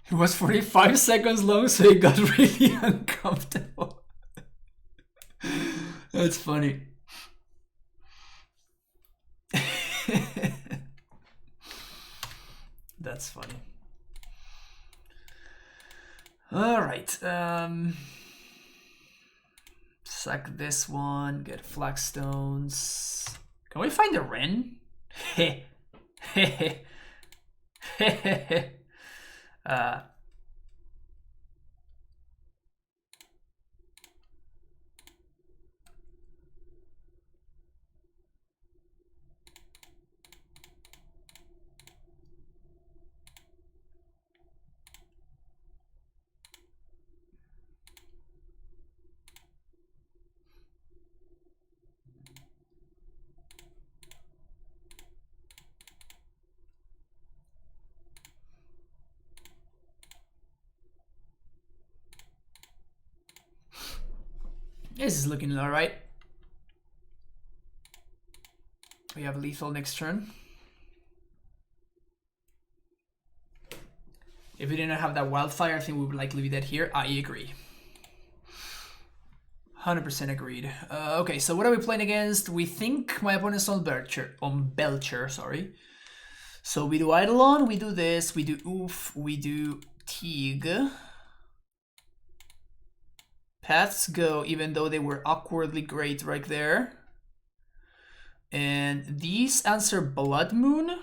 It was 45 seconds long, so it got really uncomfortable. That's funny. That's funny. All right. Sack this one. Get flagstones. Can we find a Wrenn? This is looking alright. We have lethal next turn. If we didn't have that wildfire, I think we would likely be dead here. I agree. 100% agreed. Okay, so what are we playing against? We think my opponent's on Belcher, sorry. So we do Eidolon, we do this, we do Oof, we do Teague. Paths go, even though they were awkwardly great right there. And these answer Blood Moon.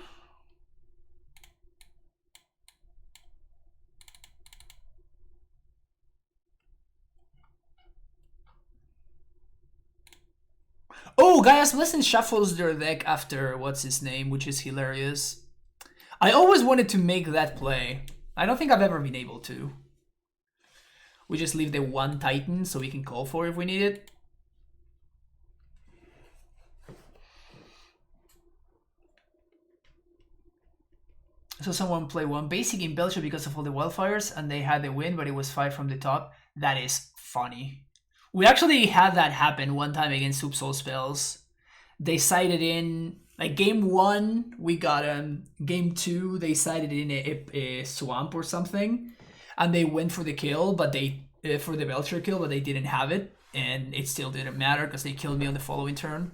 Oh, Gaia's Blessing shuffles their deck after what's his name, which is hilarious. I always wanted to make that play. I don't think I've ever been able to. We just leave the 1 Titan so we can call for it if we need it. So someone played 1 basic in Belcher because of all the wildfires and they had the win, but it was 5 from the top. That is funny. We actually had that happen one time against Subsoul Spells. They sided in, like game 1, we got game 2, they sided in a swamp or something. And they went for the kill, but they, for the Belcher kill, but they didn't have it. And it still didn't matter because they killed me on the following turn.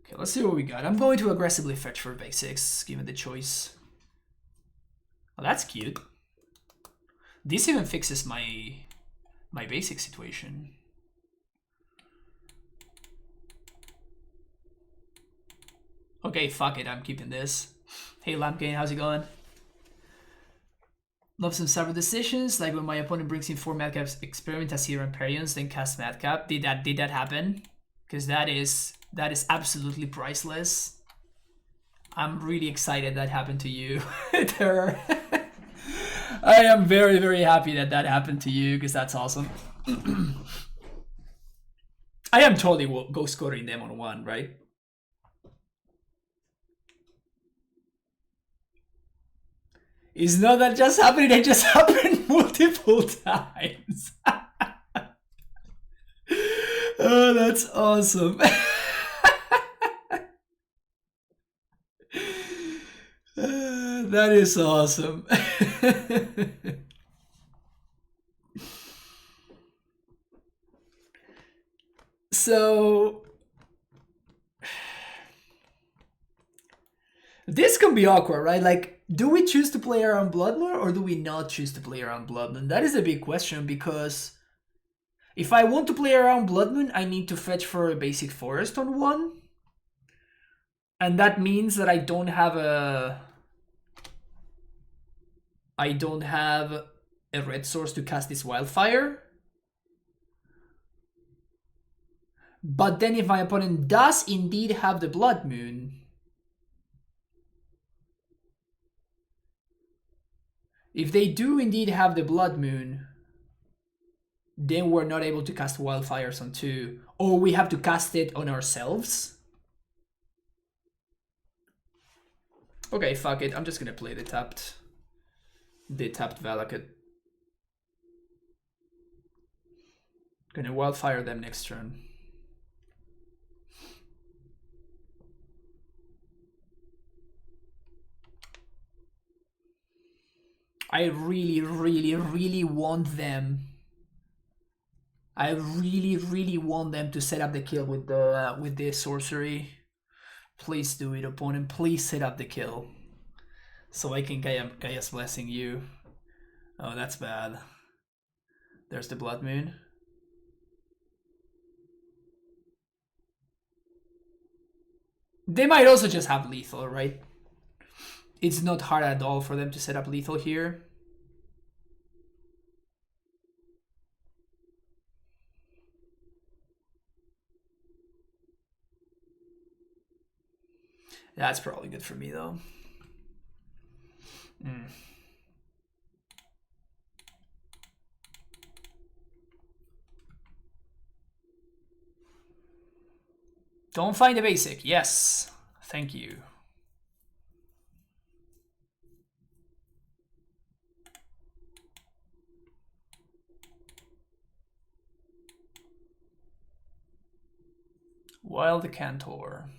Okay, let's see what we got. I'm going to aggressively fetch for basics, given the choice. Oh, that's cute. This even fixes my basic situation. Okay, fuck it, I'm keeping this. Hey Lampkane, how's it going? Love some cyber decisions, like when my opponent brings in 4 Madcaps, experiment as hero Empyreans, then cast Madcap. Did that happen? Because that is absolutely priceless. I'm really excited that happened to you, Terror. I am very, very happy that happened to you, because that's awesome. I am totally go scoring them on 1, right? It's not that just happening, it just happened multiple times. Oh, that's awesome. That is awesome. So this can be awkward, right? Like, do we choose to play around Blood Moon or do we not choose to play around Blood Moon? That is a big question, because if I want to play around Blood Moon, I need to fetch for a basic forest on 1. And that means that I don't have a red source to cast this wildfire. But then if my opponent does indeed have the Blood Moon, if they do indeed have the Blood Moon, then we're not able to cast wildfires on 2, or we have to cast it on ourselves. Okay, fuck it. I'm just gonna play the tapped Valakut. Gonna wildfire them next turn. I really, really, really want them. I really, really want them to set up the kill with the sorcery. Please do it, opponent. Please set up the kill, so I can Gaia's Blessing you. Oh, that's bad. There's the Blood Moon. They might also just have lethal, right? It's not hard at all for them to set up lethal here. That's probably good for me, though. Don't find a basic. Yes. Thank you. Wild Cantor.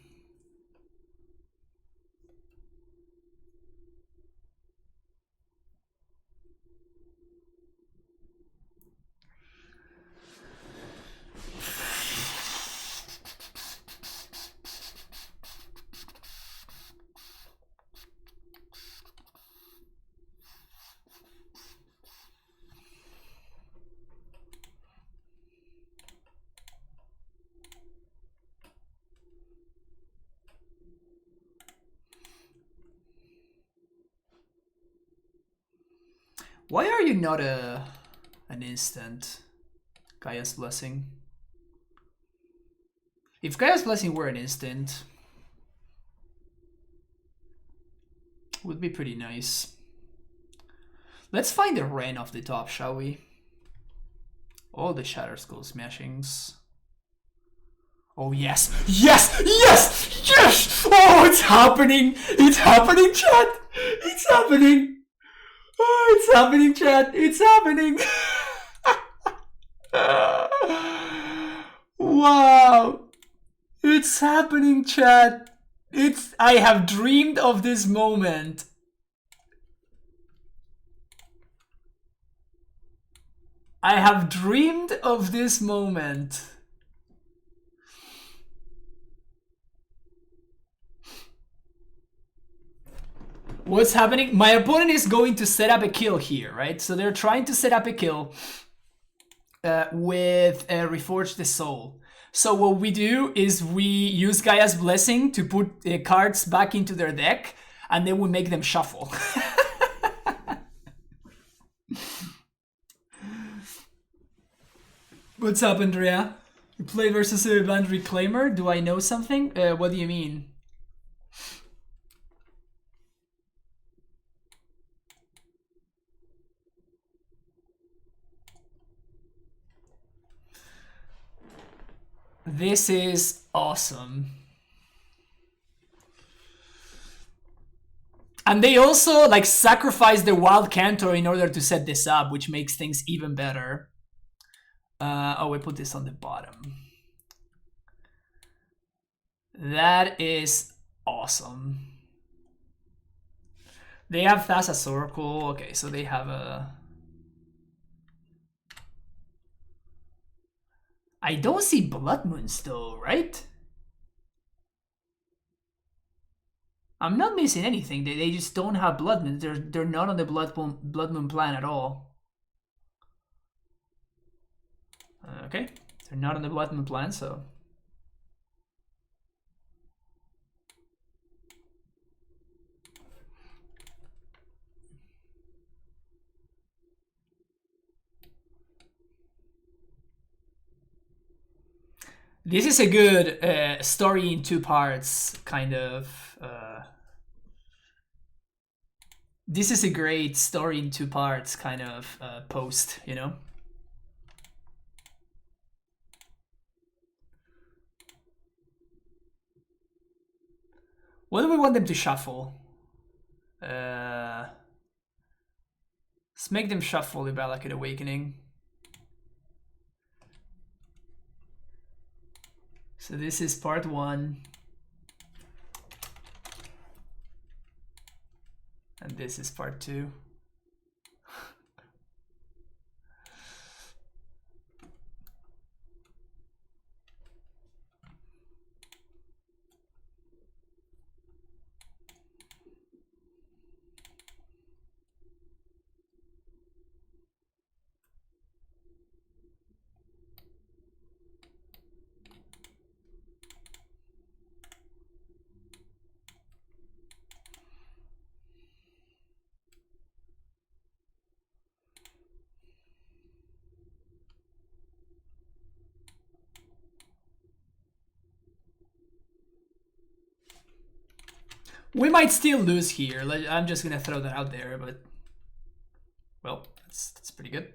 Why are you not an instant? Gaia's Blessing. If Gaia's Blessing were an instant, would be pretty nice. Let's find the Wrenn off the top, shall we? All the Shatter Skull smashings. Oh yes! Yes! Yes! Yes! Oh, it's happening! It's happening, chat! It's happening! Oh, it's happening, chat! It's happening! Wow! It's happening, chat! I have dreamed of this moment. I have dreamed of this moment. What's happening? My opponent is going to set up a kill here, right? So they're trying to set up a kill with Reforge the Soul. So what we do is we use Gaia's Blessing to put cards back into their deck, and then we make them shuffle. What's up, Andrea? You play versus a band Reclaimer? Do I know something? What do you mean? This is awesome. And they also like sacrifice the Wild Cantor in order to set this up, which makes things even better. Oh, we put this on the bottom. That is awesome. They have Thassa's Oracle. Okay, so they have a... I don't see Blood Moons though, right? I'm not missing anything. They just don't have Blood Moons. They're not on the Blood Moon plan at all. Okay, they're not on the Blood Moon plan, so... This is a good story in two parts, kind of. This is a great story in two parts, kind of post, you know? What do we want them to shuffle? Let's make them shuffle the Valakut Awakening. So this is part one. And this is part two. We might still lose here. I'm just gonna throw that out there, but well, that's pretty good.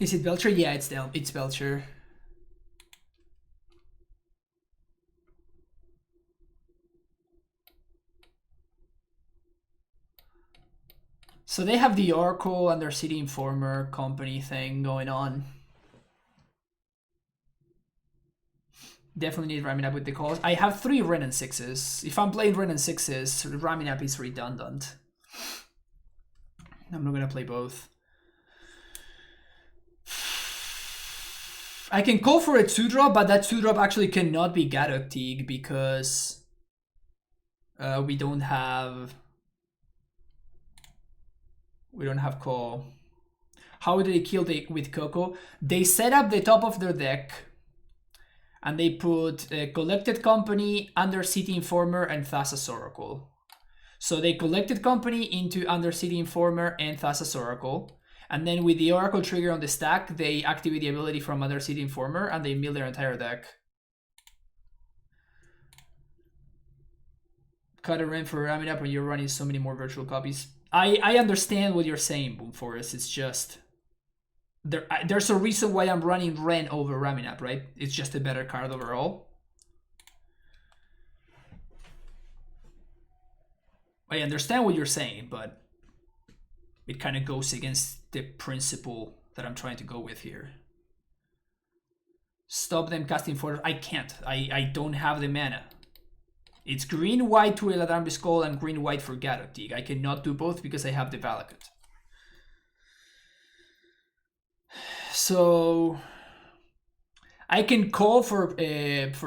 Is it Belcher? Yeah, it's Belcher. So they have the Oracle and their City Informer company thing going on. Definitely need ramming up with the calls. I have 3 Wrenn and Sixes. If I'm playing Wrenn and Sixes, ramming up is redundant. I'm not gonna play both. I can call for a 2-drop, but that 2-drop actually cannot be Gadok Teague because we don't have call. How do they kill with Coco? They set up the top of their deck, And they put Collected Company, Undercity Informer, and Thassa's Oracle. So they collected Company into Undercity Informer and Thassa's Oracle. And then with the Oracle trigger on the stack, they activate the ability from Undercity Informer and they mill their entire deck. Cut a Wrenn for ramming up when you're running so many more virtual copies. I understand what you're saying, Boom Forest. It's just there's a reason why I'm running Wrenn over ramming up, right? It's just a better card overall. I understand what you're saying, but it kind of goes against the principle that I'm trying to go with here. Stop them casting for... I can't. I don't have the mana. It's green-white to Eladamri's Skull and green-white for Gaddotig. I cannot do both because I have the Valakut. So... I can call for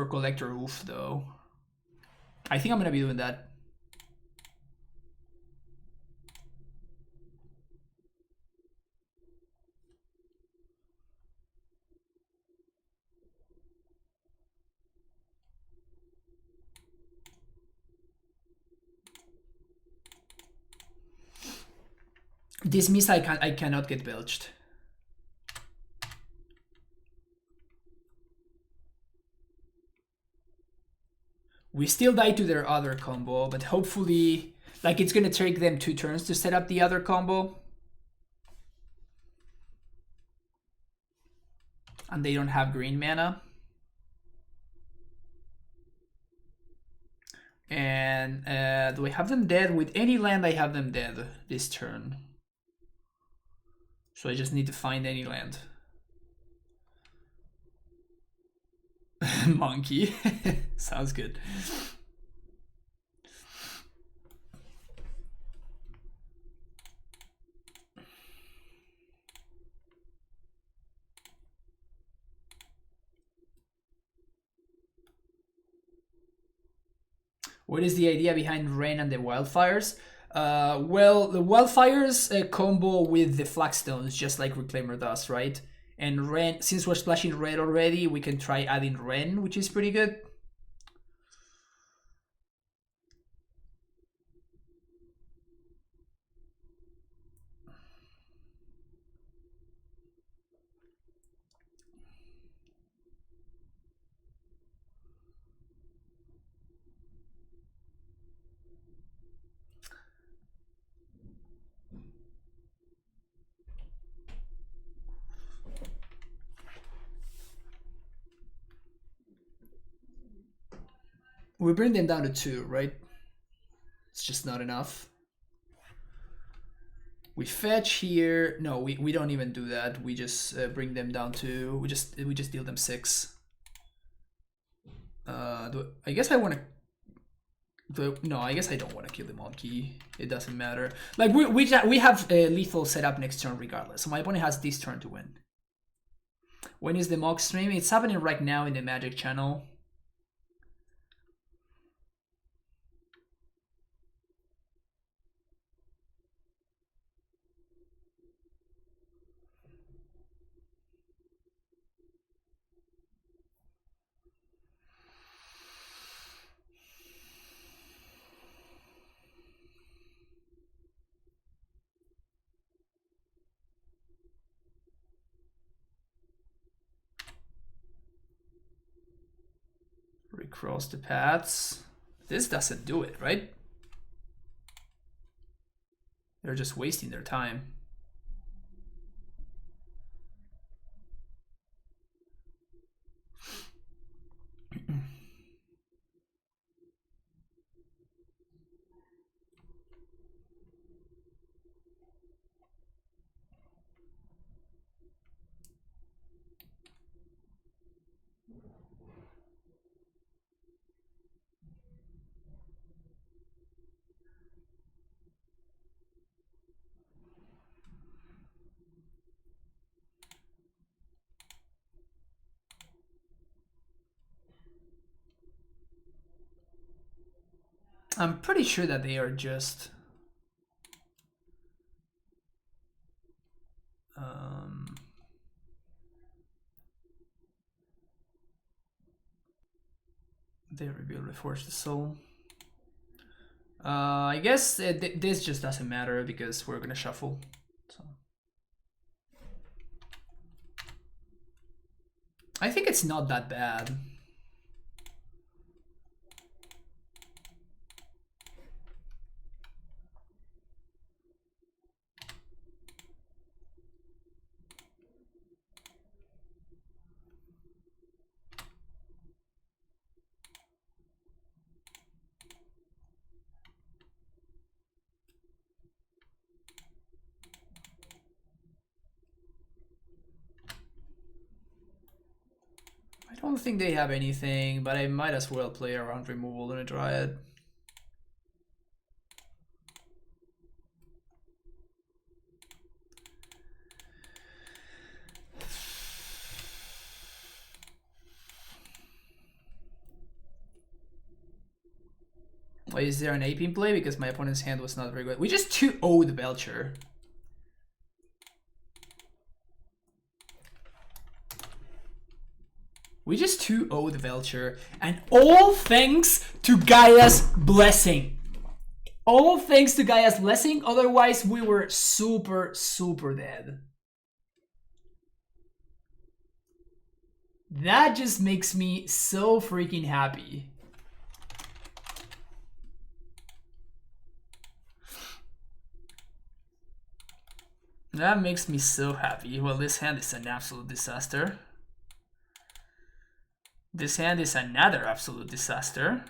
Collector Oof, though. I think I'm going to be doing that. This means I cannot get belched. We still die to their other combo, but hopefully, like, it's gonna take them 2 turns to set up the other combo. And they don't have green mana. And do I have them dead? With any land, I have them dead this turn. So I just need to find any land. Monkey. Sounds good. What is the idea behind Wrenn and the Wildfires? Well, the Wildfires combo with the Flagstones, just like WrennClaimer does, right? And Wrenn, since we're splashing red already, we can try adding Wrenn, which is pretty good. We bring them down to 2, right? It's just not enough. We fetch here. No, we don't even do that. We just bring them down to... We just deal them 6. I guess I want to... No, I guess I don't want to kill the monkey. It doesn't matter. Like, we have lethal set up next turn regardless. So my opponent has this turn to win. When is the mock stream? It's happening right now in the Magic channel. Recross the paths. This doesn't do it, right? They're just wasting their time. I'm pretty sure that they are just... They reveal Reforge the Soul. I guess this just doesn't matter because we're gonna shuffle. So I think it's not that bad. I don't think they have anything, but I might as well play around removal on a Dryad. Why is there an ape in play? Because my opponent's hand was not very good. We just 2-0'd the Belcher. We just 2-0'd the Belcher. And all thanks to Gaia's blessing. All thanks to Gaia's blessing. Otherwise, we were super, super dead. That just makes me so freaking happy. That makes me so happy. Well, this hand is an absolute disaster. This hand is another absolute disaster.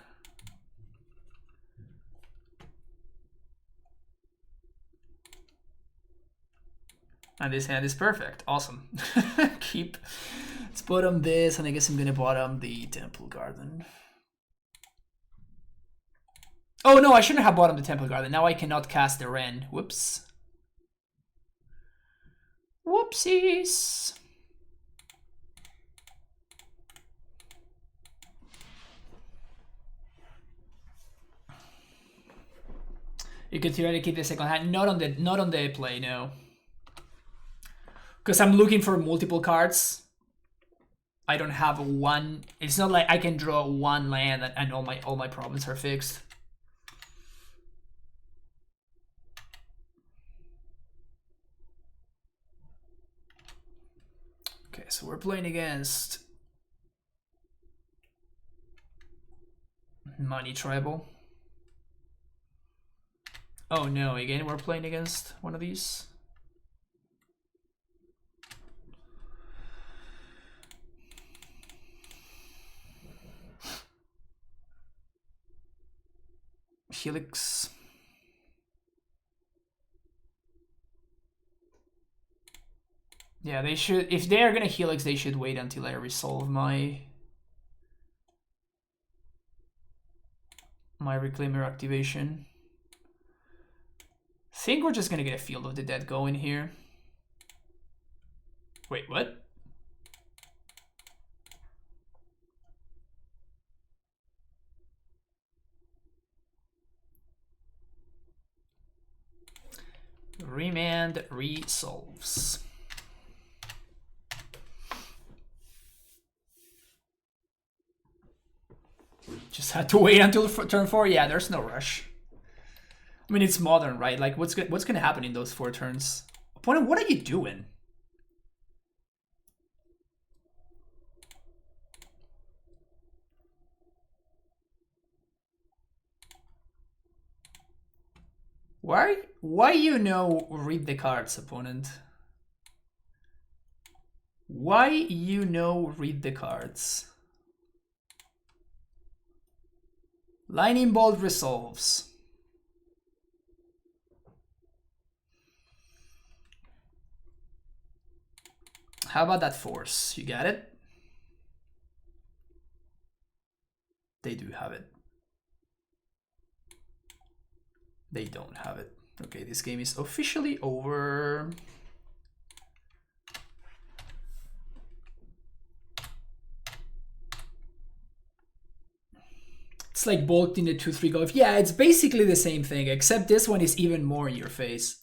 And this hand is perfect. Awesome. Let's bottom this, and I guess I'm gonna bottom the Temple Garden. Oh no, I shouldn't have bottomed the Temple Garden. Now I cannot cast the Wrenn. Whoops. Whoopsies. You could theoretically keep the second hand, not on the play, no. Because I'm looking for multiple cards. I don't have one. It's not like I can draw one land and all my problems are fixed. Okay, so we're playing against Money Tribal. Oh no, again we're playing against one of these. Helix. Yeah, they should, if they are gonna Helix, they should wait until I resolve my WrennClaimer activation. I think we're just gonna get a Field of the Dead going here. Wait, what? Remand resolves. Just had to wait until turn 4. Yeah, there's no rush. I mean, it's modern, right? Like, what's gonna happen in those 4 turns? Opponent, what are you doing? Why you know read the cards, opponent? Why you know read the cards? Lightning Bolt resolves. How about that Force? You got it? They do have it. They don't have it. Okay, this game is officially over. It's like bulked in the 2-3 golf. Yeah, it's basically the same thing, except this one is even more in your face.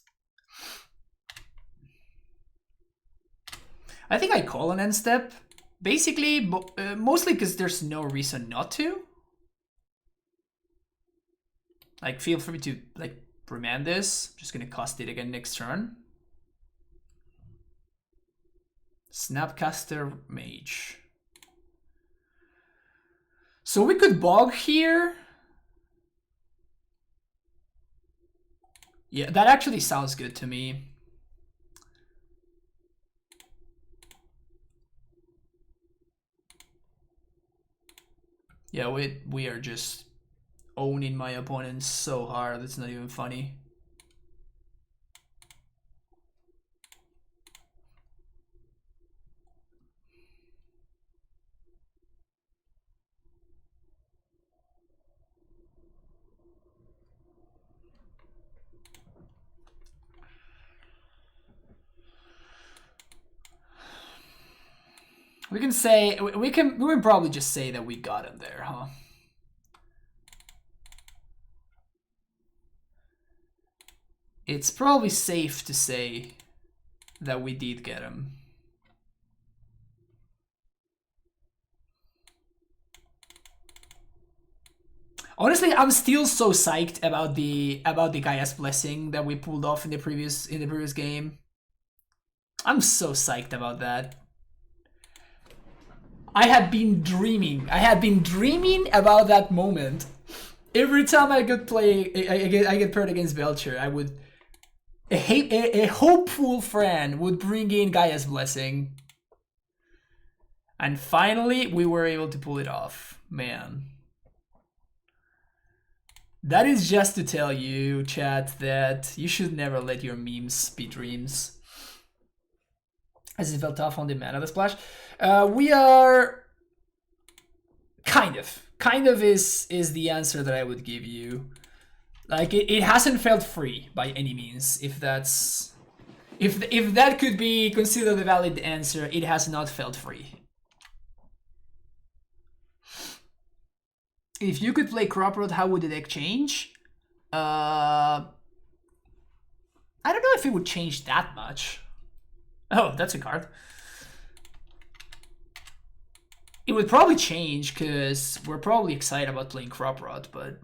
I think I call an end step. Basically, mostly because there's no reason not to. Like, feel free to like remand this. Just gonna cast it again next turn. Snapcaster Mage. So we could bog here. Yeah, that actually sounds good to me. Yeah, we are just owning my opponents so hard, it's not even funny. We can say we can probably just say that we got him there, huh? It's probably safe to say that we did get him. Honestly, I'm still so psyched about the Gaia's Blessing that we pulled off in the previous game. I'm so psyched about that. I had been dreaming about that moment. Every time I could play, I get paired against Belcher, I would. A hopeful friend would bring in Gaia's Blessing. And finally, we were able to pull it off. Man. That is just to tell you, chat, that you should never let your memes be dreams. As it felt tough on the mana splash. We are kind of is the answer that I would give you. Like it hasn't felt free by any means. If that's if that could be considered a valid answer, it has not felt free. If you could play Crop Road, how would the deck change? I don't know if it would change that much. Oh, that's a card. It would probably change because we're probably excited about playing Crop Rot, but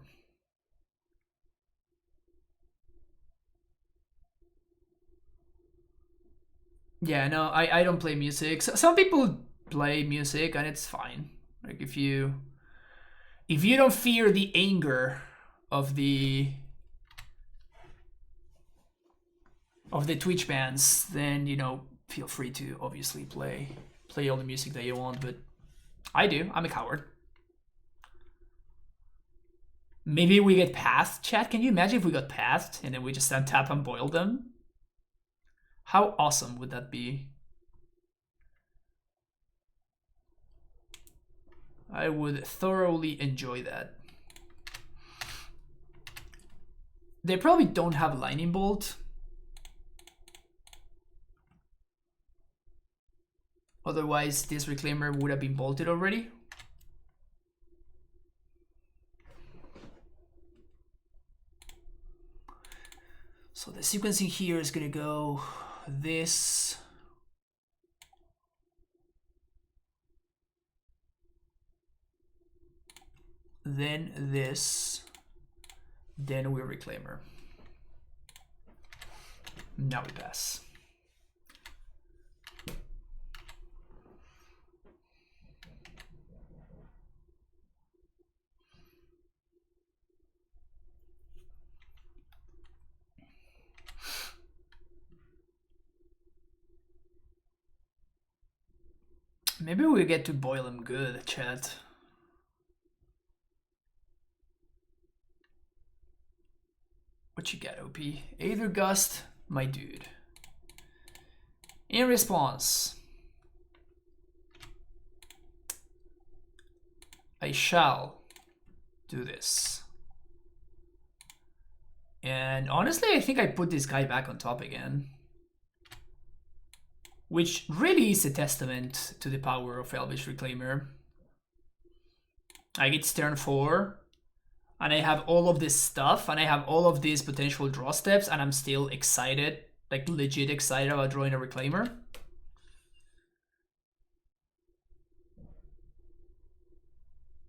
yeah, no, I don't play music. So, some people play music and it's fine. Like if you don't fear the anger of the Twitch bans, then feel free to obviously play all the music that you want, but I do. I'm a coward. Maybe we get pathed, chat. Can you imagine if we got pathed and then we just untap and boil them? How awesome would that be? I would thoroughly enjoy that. They probably don't have Lightning Bolt. Otherwise, this Reclaimer would have been bolted already. So the sequencing here is gonna go this. Then this. Then we Reclaimer. Now we pass. Maybe we get to boil him good, chat. What you got, OP? Aether Gust, my dude. In response, I shall do this. And honestly, I think I put this guy back on top again. Which really is a testament to the power of Elvish Reclaimer. Like, it's turn 4, and I have all of this stuff, and I have all of these potential draw steps, and I'm still excited, like legit excited about drawing a Reclaimer.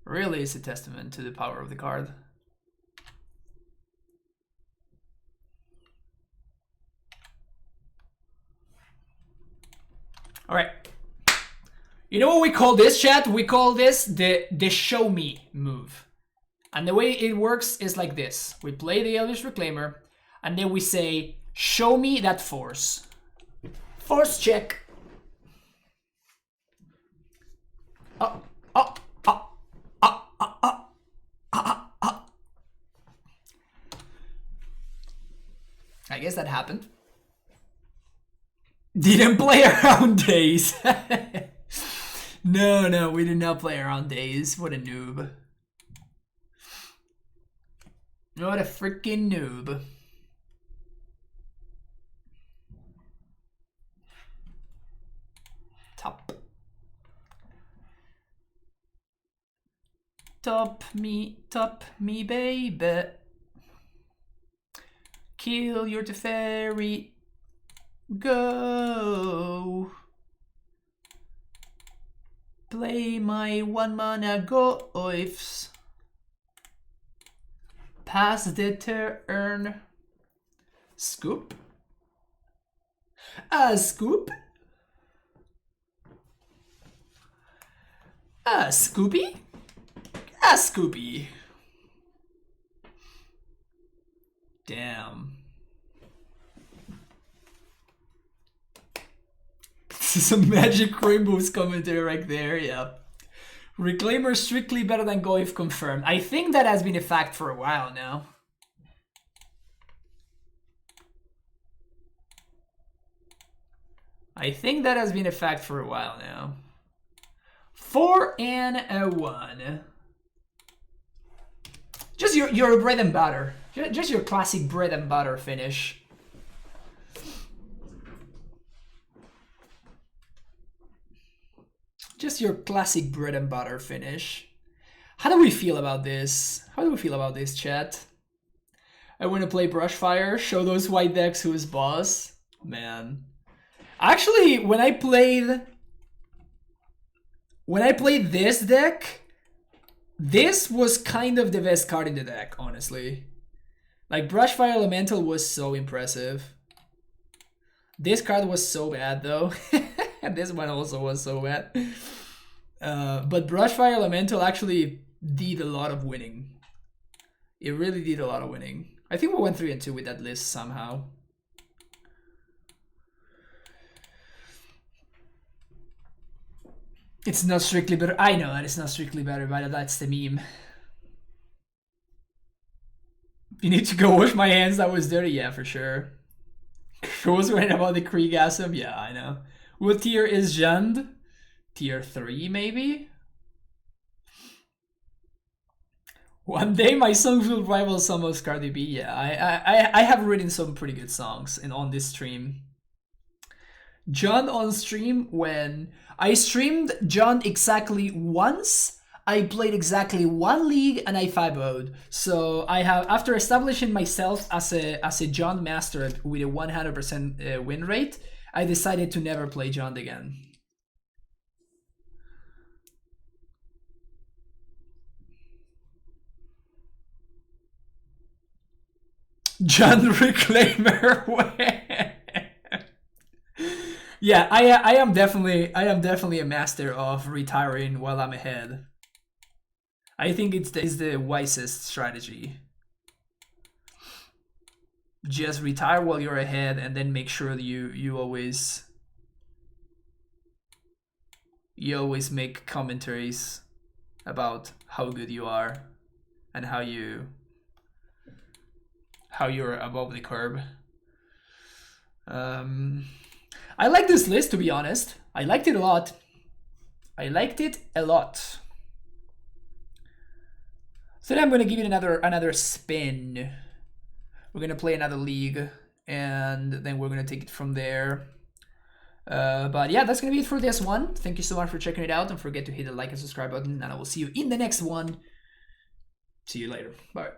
Really is a testament to the power of the card. All right. You know what we call this, chat? We call this the show me move. And the way it works is like this. We play the Eldritch Reclaimer, and then we say, show me that force. Force check. I guess that happened. Didn't play around days. No, we did not play around days. What a noob. What a freaking noob. Top. Top me, baby. Kill your Teferi. Go. Play my 1-mana goifs. Pass the turn. Scoop. A scoop. A Scoopy. A Scoopy. Damn. This is a Magic Rainbows commentary right there, yeah. Reclaimer strictly better than Goif confirmed. I think that has been a fact for a while now. I think that has been a fact for a while now. 4 and a 1. Just your bread and butter. Just your classic bread and butter finish. Just your classic bread and butter finish. How do we feel about this? How do we feel about this, chat? I want to play Brushfire, show those white decks who's boss. Man. Actually, when I played this deck, this was kind of the best card in the deck, honestly. Like, Brushfire Elemental was so impressive. This card was so bad, though. This one also was so bad. But Brushfire Elemental actually did a lot of winning. It really did a lot of winning. I think we went 3 and 2 with that list somehow. It's not strictly better. I know that it's not strictly better, but that's the meme. You need to go wash my hands, that was dirty. Yeah, for sure. Who was right about the Kriegasm? Yeah, I know. What tier is Jund? Tier 3, maybe? One day my songs will rival some of Cardi B. Yeah, I have written some pretty good songs on this stream. Jund on stream when I streamed Jund exactly once. I played exactly 1 league and I 5-0'd. So I have, after establishing myself as a Jund master with a 100% win rate, I decided to never play Jund again. Jund Reclaimer. Yeah, I am definitely a master of retiring while I'm ahead. I think it's the wisest strategy. Just retire while you're ahead, and then make sure that you always make commentaries about how good you are and how you're above the curve. I like this list, to be honest. I liked it a lot. So then I'm gonna give it another spin. We're gonna play another league, and then we're gonna take it from there. But yeah, that's gonna be it for this one. Thank you so much for checking it out. Don't forget to hit the like and subscribe button, and I will see you in the next one. See you later. Bye.